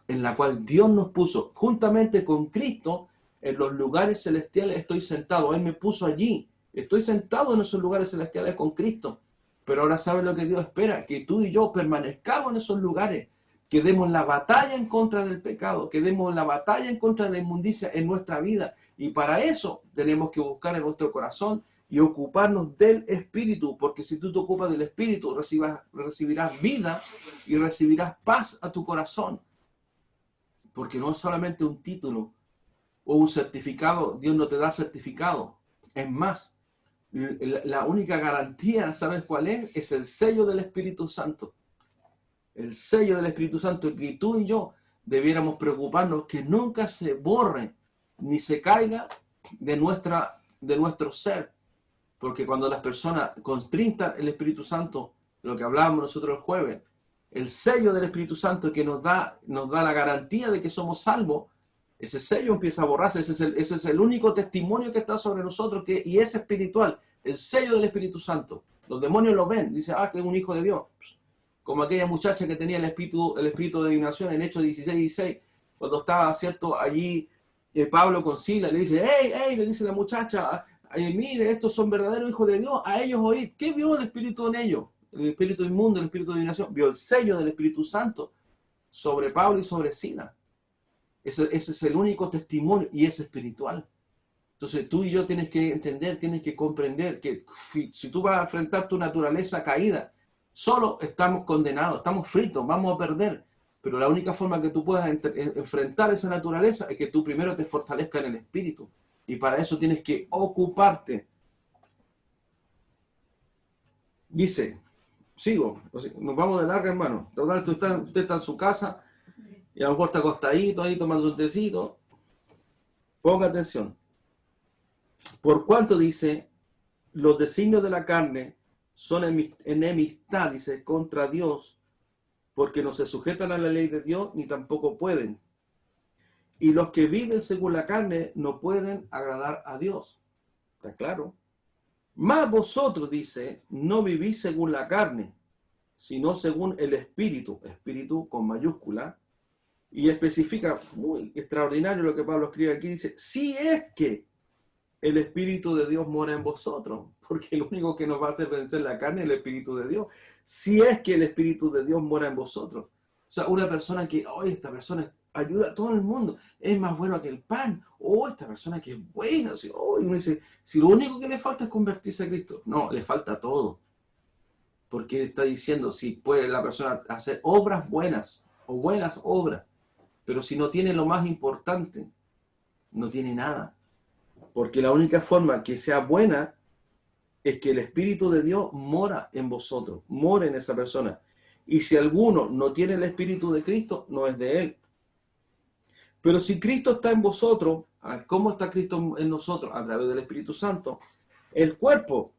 en la cual Dios nos puso juntamente con Cristo en los lugares celestiales estoy sentado. Él me puso allí. Estoy sentado en esos lugares celestiales con Cristo. Pero ahora ¿sabes lo que Dios espera? Que tú y yo permanezcamos en esos lugares, que demos la batalla en contra del pecado, que demos la batalla en contra de la inmundicia en nuestra vida. Y para eso tenemos que buscar en nuestro corazón y ocuparnos del Espíritu, porque si tú te ocupas del Espíritu, recibirás vida y recibirás paz a tu corazón. Porque no es solamente un título o un certificado, Dios no te da certificado. Es más, la única garantía, ¿sabes cuál es? Es el sello del Espíritu Santo. El sello del Espíritu Santo, que tú y yo debiéramos preocuparnos que nunca se borre ni se caiga de nuestro ser. Porque cuando las personas constrinjan el Espíritu Santo, lo que hablábamos nosotros el jueves, el sello del Espíritu Santo que nos da la garantía de que somos salvos, ese sello empieza a borrarse. Ese es el único testimonio que está sobre nosotros y es espiritual, el sello del Espíritu Santo. Los demonios lo ven, dicen, que es un hijo de Dios. Como aquella muchacha que tenía el espíritu de adivinación en Hechos 16:16, cuando estaba, ¿cierto?, allí Pablo con Silas, le dice, hey, le dice la muchacha, mire, estos son verdaderos hijos de Dios, a ellos oíd. ¿Qué vio el Espíritu en ellos? El espíritu inmundo, el espíritu de adivinación. Vio el sello del Espíritu Santo sobre Pablo y sobre Silas. Ese es el único testimonio y es espiritual. Entonces tú y yo tienes que entender, tienes que comprender que si tú vas a enfrentar tu naturaleza caída, solo estamos condenados, estamos fritos, vamos a perder. Pero la única forma que tú puedas enfrentar esa naturaleza es que tú primero te fortalezcas en el espíritu. Y para eso tienes que ocuparte. Dice, sigo, nos vamos de larga, hermano. Usted está en su casa y a lo mejor está acostadito ahí tomando un tecito. Ponga atención. Por cuanto dice, los designios de la carne son enemistad, dice, contra Dios, porque no se sujetan a la ley de Dios ni tampoco pueden. Y los que viven según la carne no pueden agradar a Dios. ¿Está claro? Mas vosotros, dice, no vivís según la carne, sino según el Espíritu, Espíritu con mayúscula, y especifica, muy extraordinario lo que Pablo escribe aquí, dice, si es que el Espíritu de Dios mora en vosotros, porque el único que nos va a hacer vencer la carne es el Espíritu de Dios, si es que el Espíritu de Dios mora en vosotros. O sea, una persona que, esta persona ayuda a todo el mundo, es más bueno que el pan, esta persona que es buena, y uno dice, si lo único que le falta es convertirse a Cristo, no, le falta todo, porque está diciendo, si puede la persona hacer obras buenas, o buenas obras, pero si no tiene lo más importante, no tiene nada, porque la única forma que sea buena es que el Espíritu de Dios mora en vosotros, mora en esa persona. Y si alguno no tiene el Espíritu de Cristo, no es de él. Pero si Cristo está en vosotros, ¿cómo está Cristo en nosotros? A través del Espíritu Santo. El cuerpo,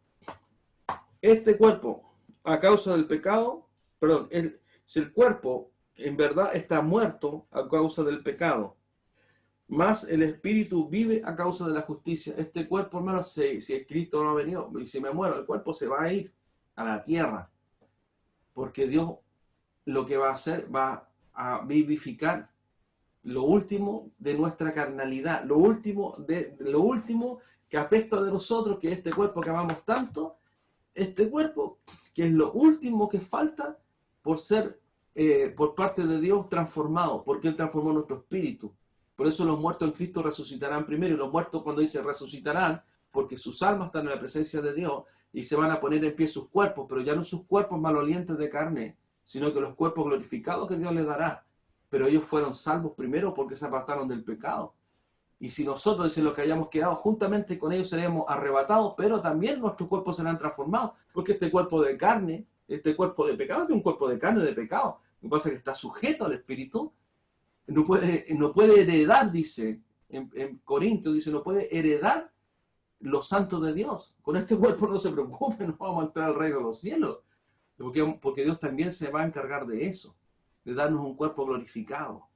este cuerpo, a causa del pecado, si el cuerpo en verdad está muerto a causa del pecado, más el espíritu vive a causa de la justicia. Este cuerpo, hermano, si Cristo no ha venido, y si me muero, el cuerpo se va a ir a la tierra. Porque Dios lo que va a hacer, va a vivificar lo último de nuestra carnalidad, lo último que apesta de nosotros, que es este cuerpo que amamos tanto, este cuerpo que es lo último que falta por ser, por parte de Dios, transformado, porque Él transformó nuestro espíritu. Por eso los muertos en Cristo resucitarán primero, y los muertos, cuando dice resucitarán, porque sus almas están en la presencia de Dios y se van a poner en pie sus cuerpos, pero ya no sus cuerpos malolientes de carne, sino que los cuerpos glorificados que Dios les dará. Pero ellos fueron salvos primero porque se apartaron del pecado. Y si nosotros, dicen, los que hayamos quedado juntamente con ellos, seremos arrebatados, pero también nuestros cuerpos serán transformados, porque este cuerpo de carne, este cuerpo de pecado, es un cuerpo de carne de pecado. Lo que pasa es que está sujeto al Espíritu. No puede heredar, dice en Corintios, dice, no puede heredar los santos de Dios. Con este cuerpo no se preocupen, no vamos a entrar al reino de los cielos, porque Dios también se va a encargar de eso, de darnos un cuerpo glorificado,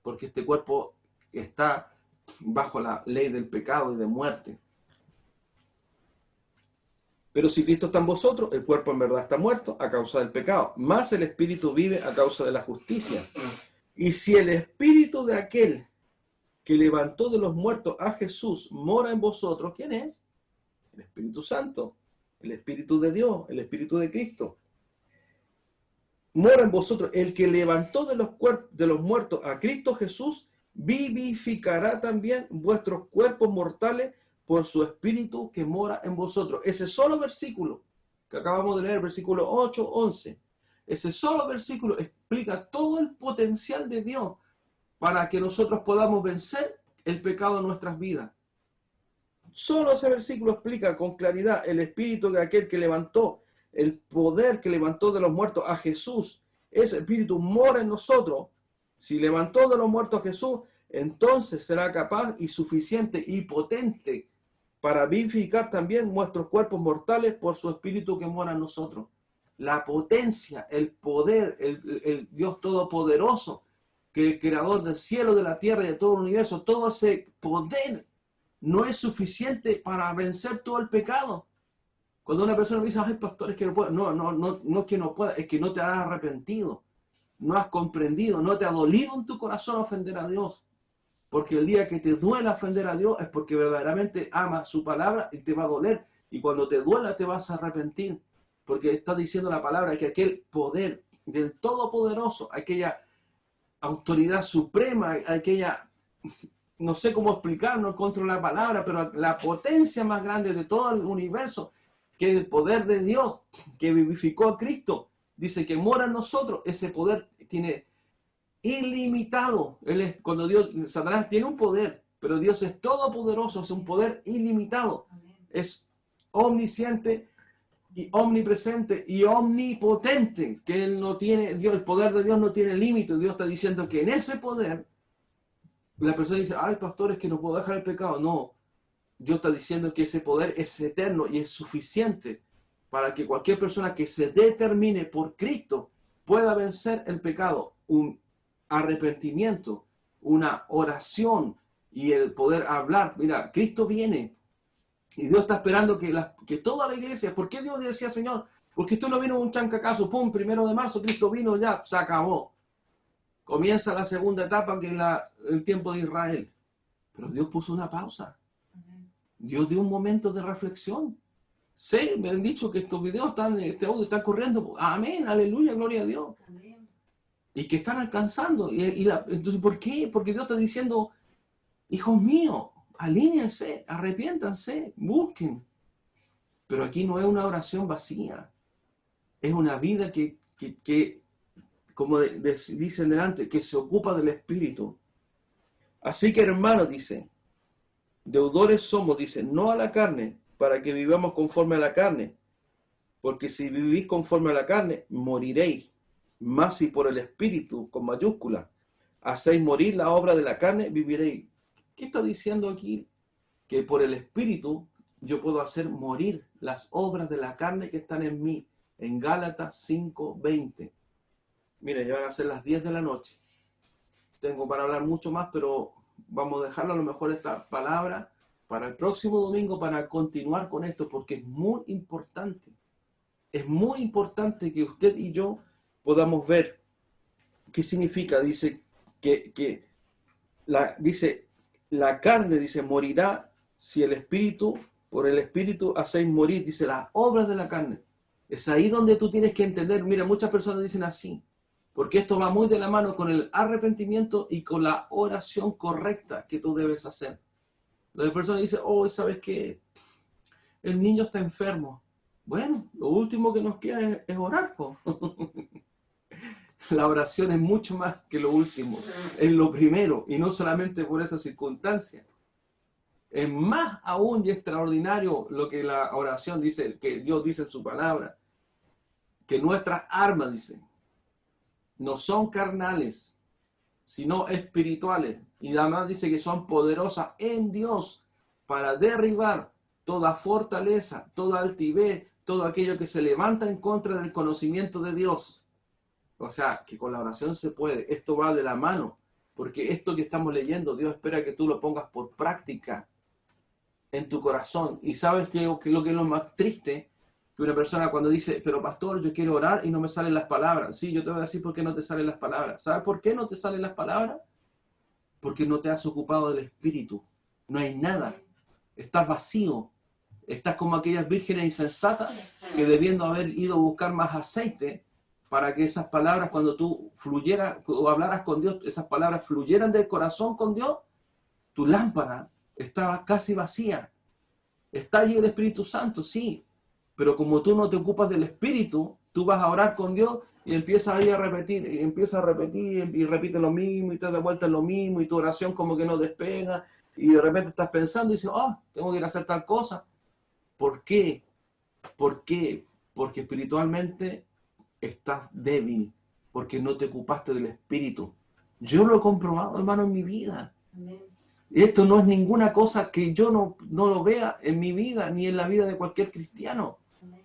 porque este cuerpo está bajo la ley del pecado y de muerte. Pero si Cristo está en vosotros, el cuerpo en verdad está muerto a causa del pecado, más el espíritu vive a causa de la justicia. Y si el espíritu de aquel que levantó de los muertos a Jesús mora en vosotros. ¿Quién es? El Espíritu Santo, el Espíritu de Dios, el Espíritu de Cristo. Mora en vosotros. El que levantó de los muertos a Cristo Jesús vivificará también vuestros cuerpos mortales por su Espíritu que mora en vosotros. Ese solo versículo que acabamos de leer, versículo 8, 11, ese solo versículo explica todo el potencial de Dios para que nosotros podamos vencer el pecado en nuestras vidas. Solo ese versículo explica con claridad el espíritu de aquel que levantó, el poder que levantó de los muertos a Jesús. Ese espíritu mora en nosotros. Si levantó de los muertos a Jesús, entonces será capaz y suficiente y potente para vivificar también nuestros cuerpos mortales por su espíritu que mora en nosotros. La potencia, el poder, el Dios Todopoderoso, que el creador del cielo, de la tierra y de todo el universo, todo ese poder no es suficiente para vencer todo el pecado. Cuando una persona me dice, ay, pastor, es que no puedo. No es que no pueda, es que no te has arrepentido, no has comprendido, no te ha dolido en tu corazón ofender a Dios. Porque el día que te duela ofender a Dios es porque verdaderamente amas su palabra y te va a doler. Y cuando te duela te vas a arrepentir. Porque está diciendo la palabra que aquel poder del Todopoderoso, aquella autoridad suprema, aquella, no sé cómo explicar, no encuentro la palabra, pero la potencia más grande de todo el universo, que el poder de Dios que vivificó a Cristo, dice que mora en nosotros. Ese poder tiene ilimitado. Cuando Dios, Satanás tiene un poder, pero Dios es todopoderoso, es un poder ilimitado. Es omnisciente y omnipresente y omnipotente, que él no tiene, Dios, el poder de Dios no tiene límite. Dios está diciendo que en ese poder, la persona dice, ay, pastor, es que no puedo dejar el pecado. No, Dios está diciendo que ese poder es eterno y es suficiente para que cualquier persona que se determine por Cristo pueda vencer el pecado. Un arrepentimiento, una oración y el poder hablar. Mira, Cristo viene y Dios está esperando que toda la iglesia. ¿Por qué Dios decía, Señor? Porque esto no vino un chancacazo, pum, 1 de marzo, Cristo vino, ya, se acabó. Comienza la segunda etapa, que es el tiempo de Israel. Pero Dios puso una pausa. Dios dio un momento de reflexión. Sí, me han dicho que estos videos este audio está corriendo. Amén, aleluya, gloria a Dios. Amén. Y que están alcanzando. Entonces, ¿por qué? Porque Dios está diciendo, hijos míos, alíñense, arrepiéntanse, busquen. Pero aquí no es una oración vacía. Es una vida que como dicen delante, que se ocupa del Espíritu. Así que, hermanos, dice, deudores somos, dice, no a la carne, para que vivamos conforme a la carne. Porque si vivís conforme a la carne, moriréis. Mas si por el Espíritu, con mayúscula, hacéis morir la obra de la carne, viviréis. ¿Qué está diciendo aquí? Que por el Espíritu yo puedo hacer morir las obras de la carne que están en mí. En Gálatas 5:20. Mira, ya van a ser las 10 de la noche. Tengo para hablar mucho más, pero vamos a dejarlo a lo mejor esta palabra para el próximo domingo para continuar con esto, porque es muy importante. Es muy importante que usted y yo podamos ver qué significa. Dice la carne, dice, morirá si el Espíritu, por el Espíritu hacéis morir, dice, las obras de la carne. Es ahí donde tú tienes que entender. Mira, muchas personas dicen así, porque esto va muy de la mano con el arrepentimiento y con la oración correcta que tú debes hacer. La persona dice, oh, ¿sabes qué? El niño está enfermo. Bueno, lo último que nos queda es orar, po. La oración es mucho más que lo último, es lo primero, y no solamente por esa circunstancia. Es más aún y extraordinario lo que la oración dice, que Dios dice en su palabra, que nuestras armas, dice, no son carnales, sino espirituales. Y además dice que son poderosas en Dios para derribar toda fortaleza, toda altivez, todo aquello que se levanta en contra del conocimiento de Dios. O sea, que con la oración se puede. Esto va de la mano, porque esto que estamos leyendo, Dios espera que tú lo pongas por práctica en tu corazón. Y sabes que lo que es lo más triste, que una persona cuando dice, pero pastor, yo quiero orar y no me salen las palabras. Sí, yo te voy a decir por qué no te salen las palabras. ¿Sabes por qué no te salen las palabras? porque no te has ocupado del Espíritu. No hay nada. Estás vacío. Estás como aquellas vírgenes insensatas que debiendo haber ido a buscar más aceite para que esas palabras, cuando tú fluyeras o hablaras con Dios, esas palabras fluyeran del corazón con Dios, tu lámpara estaba casi vacía. Está allí el Espíritu Santo, sí, pero como tú no te ocupas del Espíritu, tú vas a orar con Dios y empiezas ahí a repetir, y empiezas a repetir y repite lo mismo y te da vuelta lo mismo y tu oración como que no despega y de repente estás pensando y dices, oh, tengo que ir a hacer tal cosa. ¿Por qué? ¿Por qué? Porque espiritualmente estás débil, porque no te ocupaste del Espíritu. Yo lo he comprobado, hermano, en mi vida. Amén. Esto no es ninguna cosa que yo no lo vea en mi vida, ni en la vida de cualquier cristiano.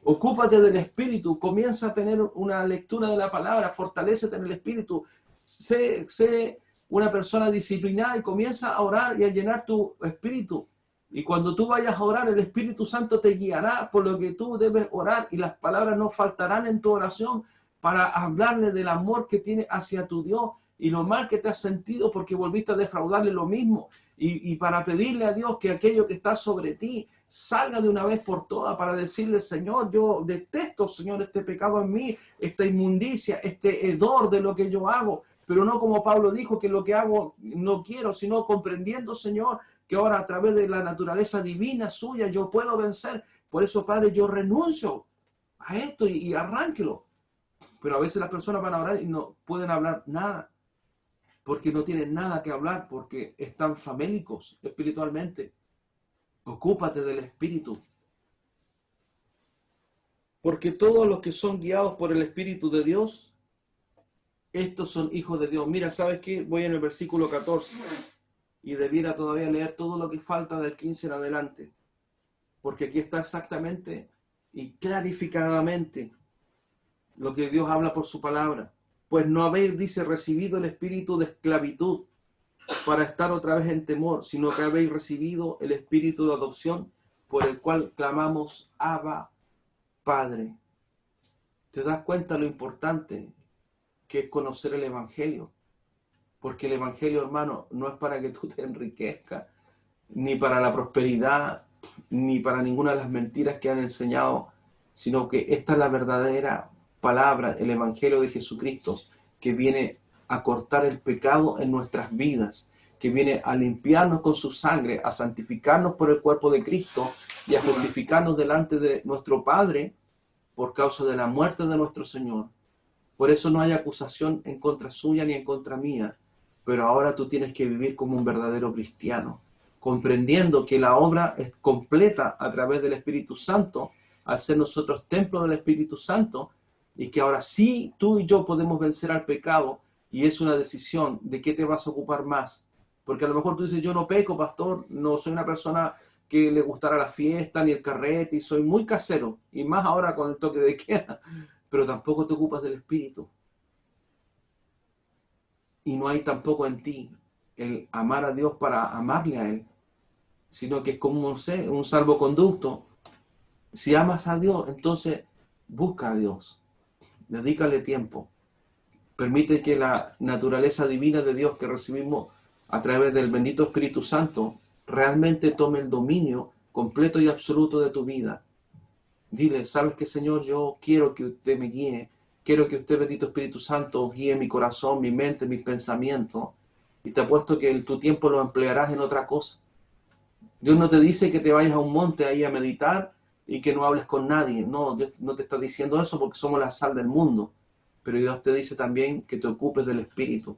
Ocúpate del Espíritu, comienza a tener una lectura de la palabra, fortalécete en el Espíritu, sé una persona disciplinada y comienza a orar y a llenar tu espíritu. Y cuando tú vayas a orar, el Espíritu Santo te guiará por lo que tú debes orar y las palabras no faltarán en tu oración para hablarle del amor que tienes hacia tu Dios y lo mal que te has sentido porque volviste a defraudarle lo mismo y para pedirle a Dios que aquello que está sobre ti salga de una vez por todas para decirle, Señor, yo detesto, Señor, este pecado en mí, esta inmundicia, este hedor de lo que yo hago, pero no como Pablo dijo, que lo que hago no quiero, sino comprendiendo, Señor, que ahora a través de la naturaleza divina suya yo puedo vencer. Por eso, Padre, yo renuncio a esto y arránquelo. Pero a veces las personas van a orar y no pueden hablar nada, porque no tienen nada que hablar, porque están famélicos espiritualmente. Ocúpate del Espíritu. Porque todos los que son guiados por el Espíritu de Dios, estos son hijos de Dios. Mira, ¿sabes qué? Voy en el versículo 14 y debiera todavía leer todo lo que falta del 15 en adelante. Porque aquí está exactamente y clarificadamente lo que Dios habla por su palabra. Pues no habéis, dice, recibido el espíritu de esclavitud para estar otra vez en temor, sino que habéis recibido el espíritu de adopción por el cual clamamos Abba, Padre. ¿Te das cuenta lo importante que es conocer el Evangelio? Porque el Evangelio, hermano, no es para que tú te enriquezcas, ni para la prosperidad, ni para ninguna de las mentiras que han enseñado, sino que esta es la verdadera palabra, el Evangelio de Jesucristo, que viene a cortar el pecado en nuestras vidas, que viene a limpiarnos con su sangre, a santificarnos por el cuerpo de Cristo y a justificarnos delante de nuestro Padre por causa de la muerte de nuestro Señor. Por eso no hay acusación en contra suya ni en contra mía, pero ahora tú tienes que vivir como un verdadero cristiano, comprendiendo que la obra es completa a través del Espíritu Santo, al ser nosotros templo del Espíritu Santo, y que ahora sí tú y yo podemos vencer al pecado, y es una decisión de qué te vas a ocupar más. Porque a lo mejor tú dices, yo no peco, pastor, no soy una persona que le gustara la fiesta ni el carrete, y soy muy casero, y más ahora con el toque de queda, pero tampoco te ocupas del Espíritu. Y no hay tampoco en ti el amar a Dios para amarle a Él, sino que es como, no sé, un salvoconducto. Si amas a Dios, entonces busca a Dios, dedícale tiempo, permite que la naturaleza divina de Dios que recibimos a través del bendito Espíritu Santo realmente tome el dominio completo y absoluto de tu vida. Dile, ¿sabes qué, Señor? Yo quiero que usted me guíe, quiero que usted, bendito Espíritu Santo, guíe mi corazón, mi mente, mis pensamientos, y te apuesto que tu tiempo lo emplearás en otra cosa. Dios no te dice que te vayas a un monte ahí a meditar y que no hables con nadie. No, Dios no te está diciendo eso porque somos la sal del mundo. Pero Dios te dice también que te ocupes del Espíritu.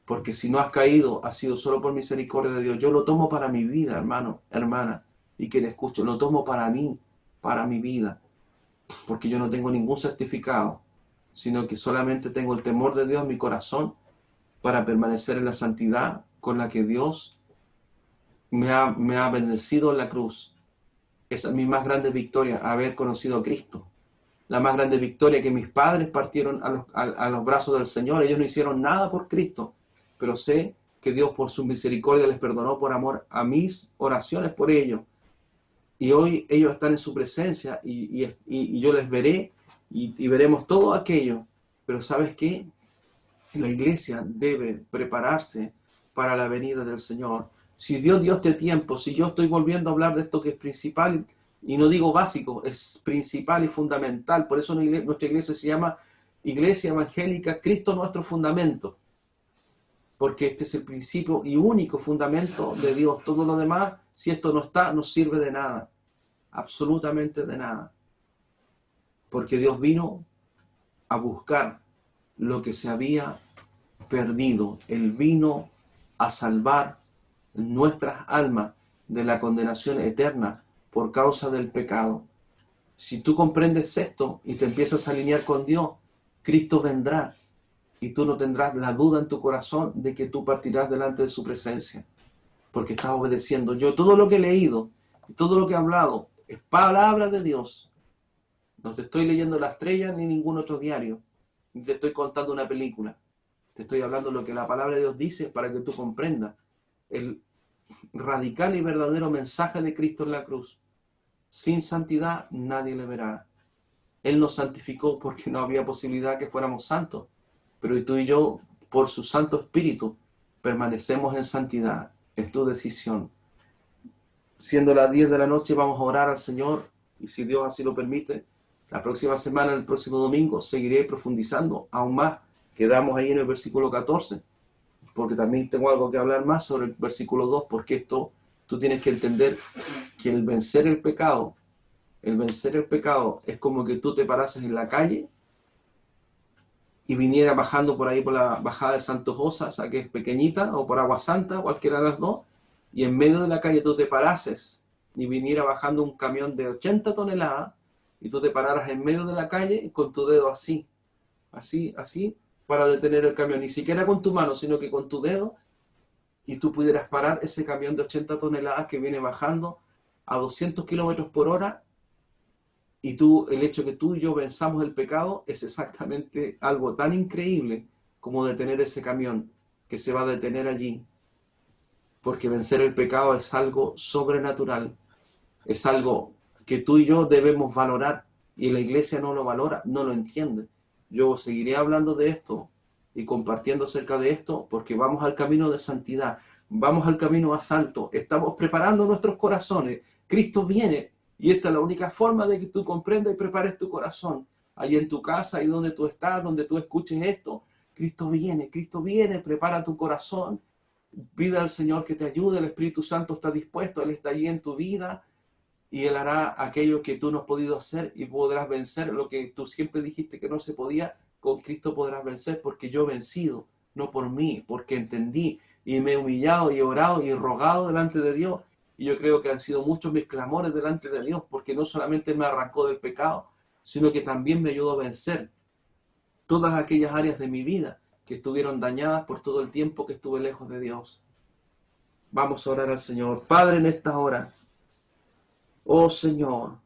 Porque si no has caído, ha sido solo por misericordia de Dios. Yo lo tomo para mi vida, hermano, hermana, y quien escucho, lo tomo para mí, para mi vida. Porque yo no tengo ningún certificado, sino que solamente tengo el temor de Dios en mi corazón para permanecer en la santidad con la que Dios me ha bendecido en la cruz. Esa es mi más grande victoria, haber conocido a Cristo. La más grande victoria que mis padres partieron a los brazos del Señor. Ellos no hicieron nada por Cristo, pero sé que Dios por su misericordia les perdonó por amor a mis oraciones por ellos. Y hoy ellos están en su presencia y yo les veré y veremos todo aquello. Pero ¿sabes qué? La iglesia debe prepararse para la venida del Señor. Si Dios dio este tiempo, si yo estoy volviendo a hablar de esto que es principal, y no digo básico, es principal y fundamental, por eso nuestra iglesia se llama Iglesia Evangélica Cristo nuestro fundamento, porque este es el principio y único fundamento de Dios. Todo lo demás, si esto no está, no sirve de nada, absolutamente de nada, porque Dios vino a buscar lo que se había perdido. Él vino a salvar nuestras almas de la condenación eterna por causa del pecado. Si tú comprendes esto y te empiezas a alinear con Dios, Cristo vendrá y tú no tendrás la duda en tu corazón de que tú partirás delante de su presencia, porque estás obedeciendo. Yo todo lo que he leído, todo lo que he hablado, es palabra de Dios. No te estoy leyendo La Estrella ni ningún otro diario, ni te estoy contando una película. Te estoy hablando de lo que la palabra de Dios dice para que tú comprendas el radical y verdadero mensaje de Cristo en la cruz. Sin santidad nadie le verá. Él nos santificó porque no había posibilidad que fuéramos santos, pero tú y yo, por su Santo Espíritu, permanecemos en santidad. Es tu decisión. Siendo las 10 de la noche, vamos a orar al Señor, y si Dios así lo permite, la próxima semana, el próximo domingo, seguiré profundizando aún más. Quedamos ahí en el versículo 14, porque también tengo algo que hablar más sobre el versículo 2, porque esto tú tienes que entender que el vencer el pecado es como que tú te parases en la calle y viniera bajando por ahí por la bajada de Santos Osas, que es pequeñita, o por Agua Santa, cualquiera de las dos, y en medio de la calle tú te parases y viniera bajando un camión de 80 toneladas y tú te pararas en medio de la calle con tu dedo así, para detener el camión, ni siquiera con tu mano, sino que con tu dedo, y tú pudieras parar ese camión de 80 toneladas que viene bajando a 200 kilómetros por hora, y el hecho que tú y yo venzamos el pecado es exactamente algo tan increíble como detener ese camión que se va a detener allí, porque vencer el pecado es algo sobrenatural, es algo que tú y yo debemos valorar, y la iglesia no lo valora, no lo entiende. Yo seguiré hablando de esto y compartiendo acerca de esto, porque vamos al camino de santidad, vamos al camino a salto, estamos preparando nuestros corazones. Cristo viene, y esta es la única forma de que tú comprendas y prepares tu corazón. Ahí en tu casa, ahí donde tú estás, donde tú escuches esto, Cristo viene, prepara tu corazón, pide al Señor que te ayude, el Espíritu Santo está dispuesto, Él está allí en tu vida, y Él hará aquello que tú no has podido hacer, y podrás vencer lo que tú siempre dijiste que no se podía. Con Cristo podrás vencer, porque yo he vencido, no por mí, porque entendí y me he humillado y orado y rogado delante de Dios, y yo creo que han sido muchos mis clamores delante de Dios, porque no solamente me arrancó del pecado, sino que también me ayudó a vencer todas aquellas áreas de mi vida que estuvieron dañadas por todo el tiempo que estuve lejos de Dios. Vamos a orar al Señor. Padre, en esta hora, oh Señor,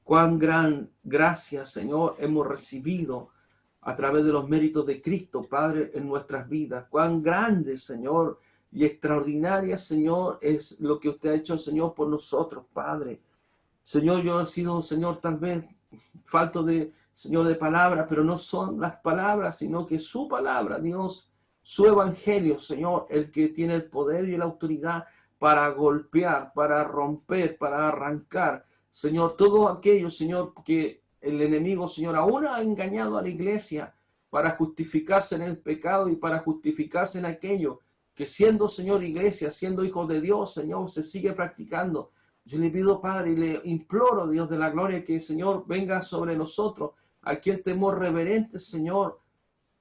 cuán gran gracia, Señor, hemos recibido a través de los méritos de Cristo, Padre, en nuestras vidas. Cuán grande, Señor, y extraordinaria, Señor, es lo que usted ha hecho, Señor, por nosotros, Padre. Señor, yo he sido, Señor, tal vez falto de, Señor, de palabras, pero no son las palabras, sino que su palabra, Dios, su evangelio, Señor, el que tiene el poder y la autoridad para golpear, para romper, para arrancar, Señor, todo aquello, Señor, que el enemigo, Señor, aún ha engañado a la iglesia para justificarse en el pecado y para justificarse en aquello que siendo, Señor, iglesia, siendo hijos de Dios, Señor, se sigue practicando. Yo le pido, Padre, y le imploro, Dios de la gloria, que, Señor, venga sobre nosotros aquí el temor reverente, Señor,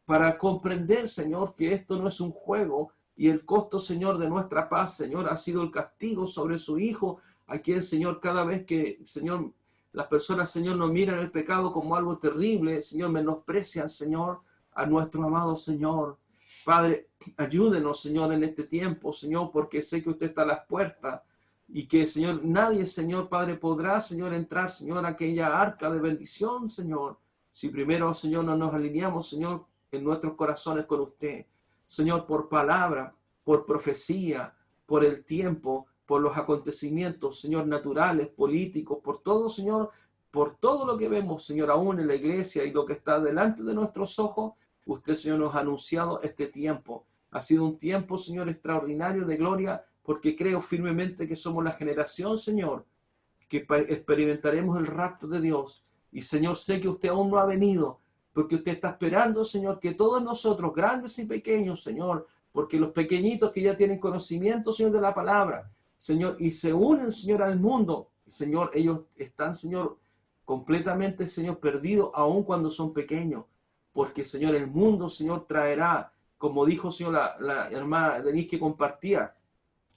para comprender, Señor, que esto no es un juego, y el costo, Señor, de nuestra paz, Señor, ha sido el castigo sobre su Hijo. Aquí el Señor, cada vez que, Señor, las personas, Señor, no miran el pecado como algo terrible, Señor, menosprecian, Señor, a nuestro amado Señor. Padre, ayúdenos, Señor, en este tiempo, Señor, porque sé que usted está a las puertas, y que, Señor, nadie, Señor, Padre, podrá, Señor, entrar, Señor, a aquella arca de bendición, Señor, si primero, Señor, no nos alineamos, Señor, en nuestros corazones con usted. Señor, por palabra, por profecía, por el tiempo, por los acontecimientos, Señor, naturales, políticos, por todo, Señor, por todo lo que vemos, Señor, aún en la iglesia y lo que está delante de nuestros ojos, usted, Señor, nos ha anunciado este tiempo. Ha sido un tiempo, Señor, extraordinario de gloria, porque creo firmemente que somos la generación, Señor, que experimentaremos el rapto de Dios. Y, Señor, sé que usted aún no ha venido, porque usted está esperando, Señor, que todos nosotros, grandes y pequeños, Señor, porque los pequeñitos que ya tienen conocimiento, Señor, de la palabra, Señor, y se unen, Señor, al mundo, Señor, ellos están, Señor, completamente, Señor, perdidos, aun cuando son pequeños, porque, Señor, el mundo, Señor, traerá, como dijo, Señor, la hermana Denise que compartía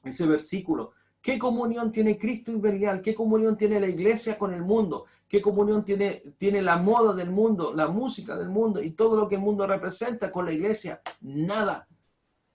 ese versículo, ¿qué comunión tiene Cristo imperial? ¿Qué comunión tiene la iglesia con el mundo? ¿Qué comunión tiene la moda del mundo, la música del mundo y todo lo que el mundo representa con la iglesia? Nada.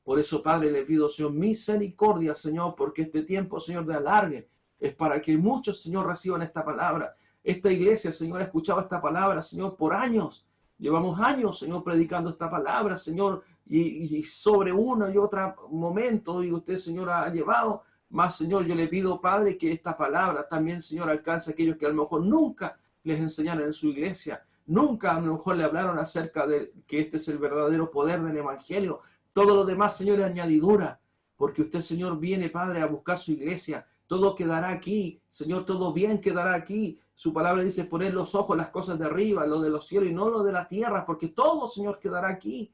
Por eso, Padre, le pido, Señor, misericordia, Señor, porque este tiempo, Señor, de alargue es para que muchos, Señor, reciban esta palabra. Esta iglesia, Señor, ha escuchado esta palabra, Señor, por años. Llevamos años, Señor, predicando esta palabra, Señor, y sobre uno y otro momento, y usted, Señor, ha llevado más, Señor. Yo le pido, Padre, que esta palabra también, Señor, alcance a aquellos que a lo mejor nunca les enseñaron en su iglesia, nunca a lo mejor le hablaron acerca de que este es el verdadero poder del evangelio. Todo lo demás, Señor, es añadidura, porque usted, Señor, viene, Padre, a buscar su iglesia. Todo quedará aquí, Señor, todo bien quedará aquí. Su palabra dice poner los ojos en las cosas de arriba, lo de los cielos y no lo de la tierra, porque todo, Señor, quedará aquí.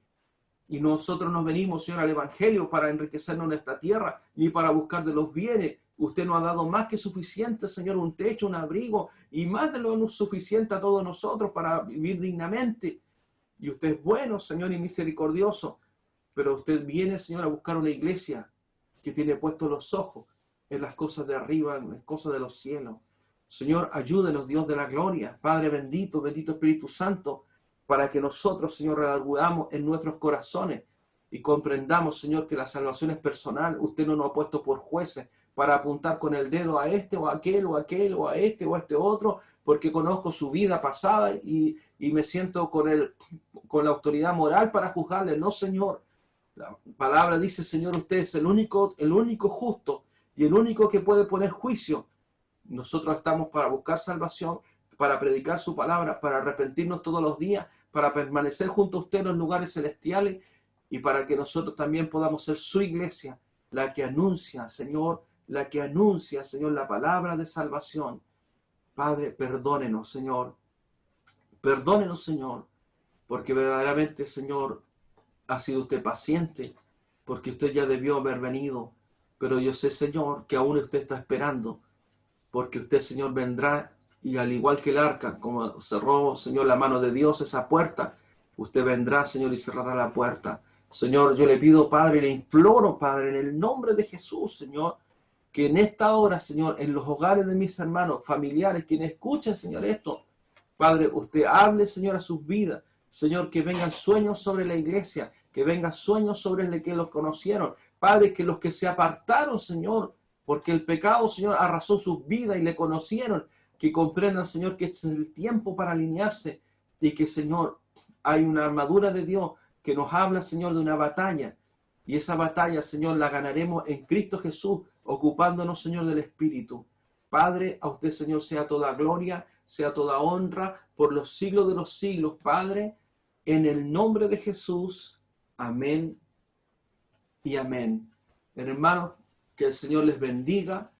Y nosotros nos venimos, Señor, al evangelio para enriquecernos en esta tierra, ni para buscar de los bienes. Usted nos ha dado más que suficiente, Señor, un techo, un abrigo, y más de lo suficiente a todos nosotros para vivir dignamente. Y usted es bueno, Señor, y misericordioso. Pero usted viene, Señor, a buscar una iglesia que tiene puestos los ojos en las cosas de arriba, en las cosas de los cielos. Señor, ayúdenos, Dios de la gloria. Padre bendito, bendito Espíritu Santo, para que nosotros, Señor, redargudamos en nuestros corazones y comprendamos, Señor, que la salvación es personal. Usted no nos ha puesto por jueces para apuntar con el dedo a este o a aquel o a aquel o a este o a este otro, porque conozco su vida pasada y me siento con la autoridad moral para juzgarle. No, Señor. La palabra dice, Señor, usted es el único justo y el único que puede poner juicio. Nosotros estamos para buscar salvación, para predicar su palabra, para arrepentirnos todos los días, para permanecer junto a usted en los lugares celestiales y para que nosotros también podamos ser su iglesia, la que anuncia, Señor, la palabra de salvación. Padre, perdónenos, Señor, porque verdaderamente, Señor, ha sido usted paciente, porque usted ya debió haber venido, pero yo sé, Señor, que aún usted está esperando, porque usted, Señor, vendrá y al igual que el arca, como cerró, Señor, la mano de Dios esa puerta, usted vendrá, Señor, y cerrará la puerta. Señor, yo le pido, Padre, le imploro, Padre, en el nombre de Jesús, Señor, que en esta hora, Señor, en los hogares de mis hermanos, familiares, quienes escuchen, Señor, esto, Padre, usted hable, Señor, a sus vidas. Señor, que vengan sueños sobre la iglesia, que vengan sueños sobre los que los conocieron. Padre, que los que se apartaron, Señor, porque el pecado, Señor, arrasó sus vidas y le conocieron, que comprendan, Señor, que este es el tiempo para alinearse y que, Señor, hay una armadura de Dios que nos habla, Señor, de una batalla. Y esa batalla, Señor, la ganaremos en Cristo Jesús, ocupándonos, Señor, del Espíritu. Padre, a usted, Señor, sea toda gloria, sea toda honra por los siglos de los siglos, Padre, en el nombre de Jesús. Amén y amén. Hermanos, que el Señor les bendiga,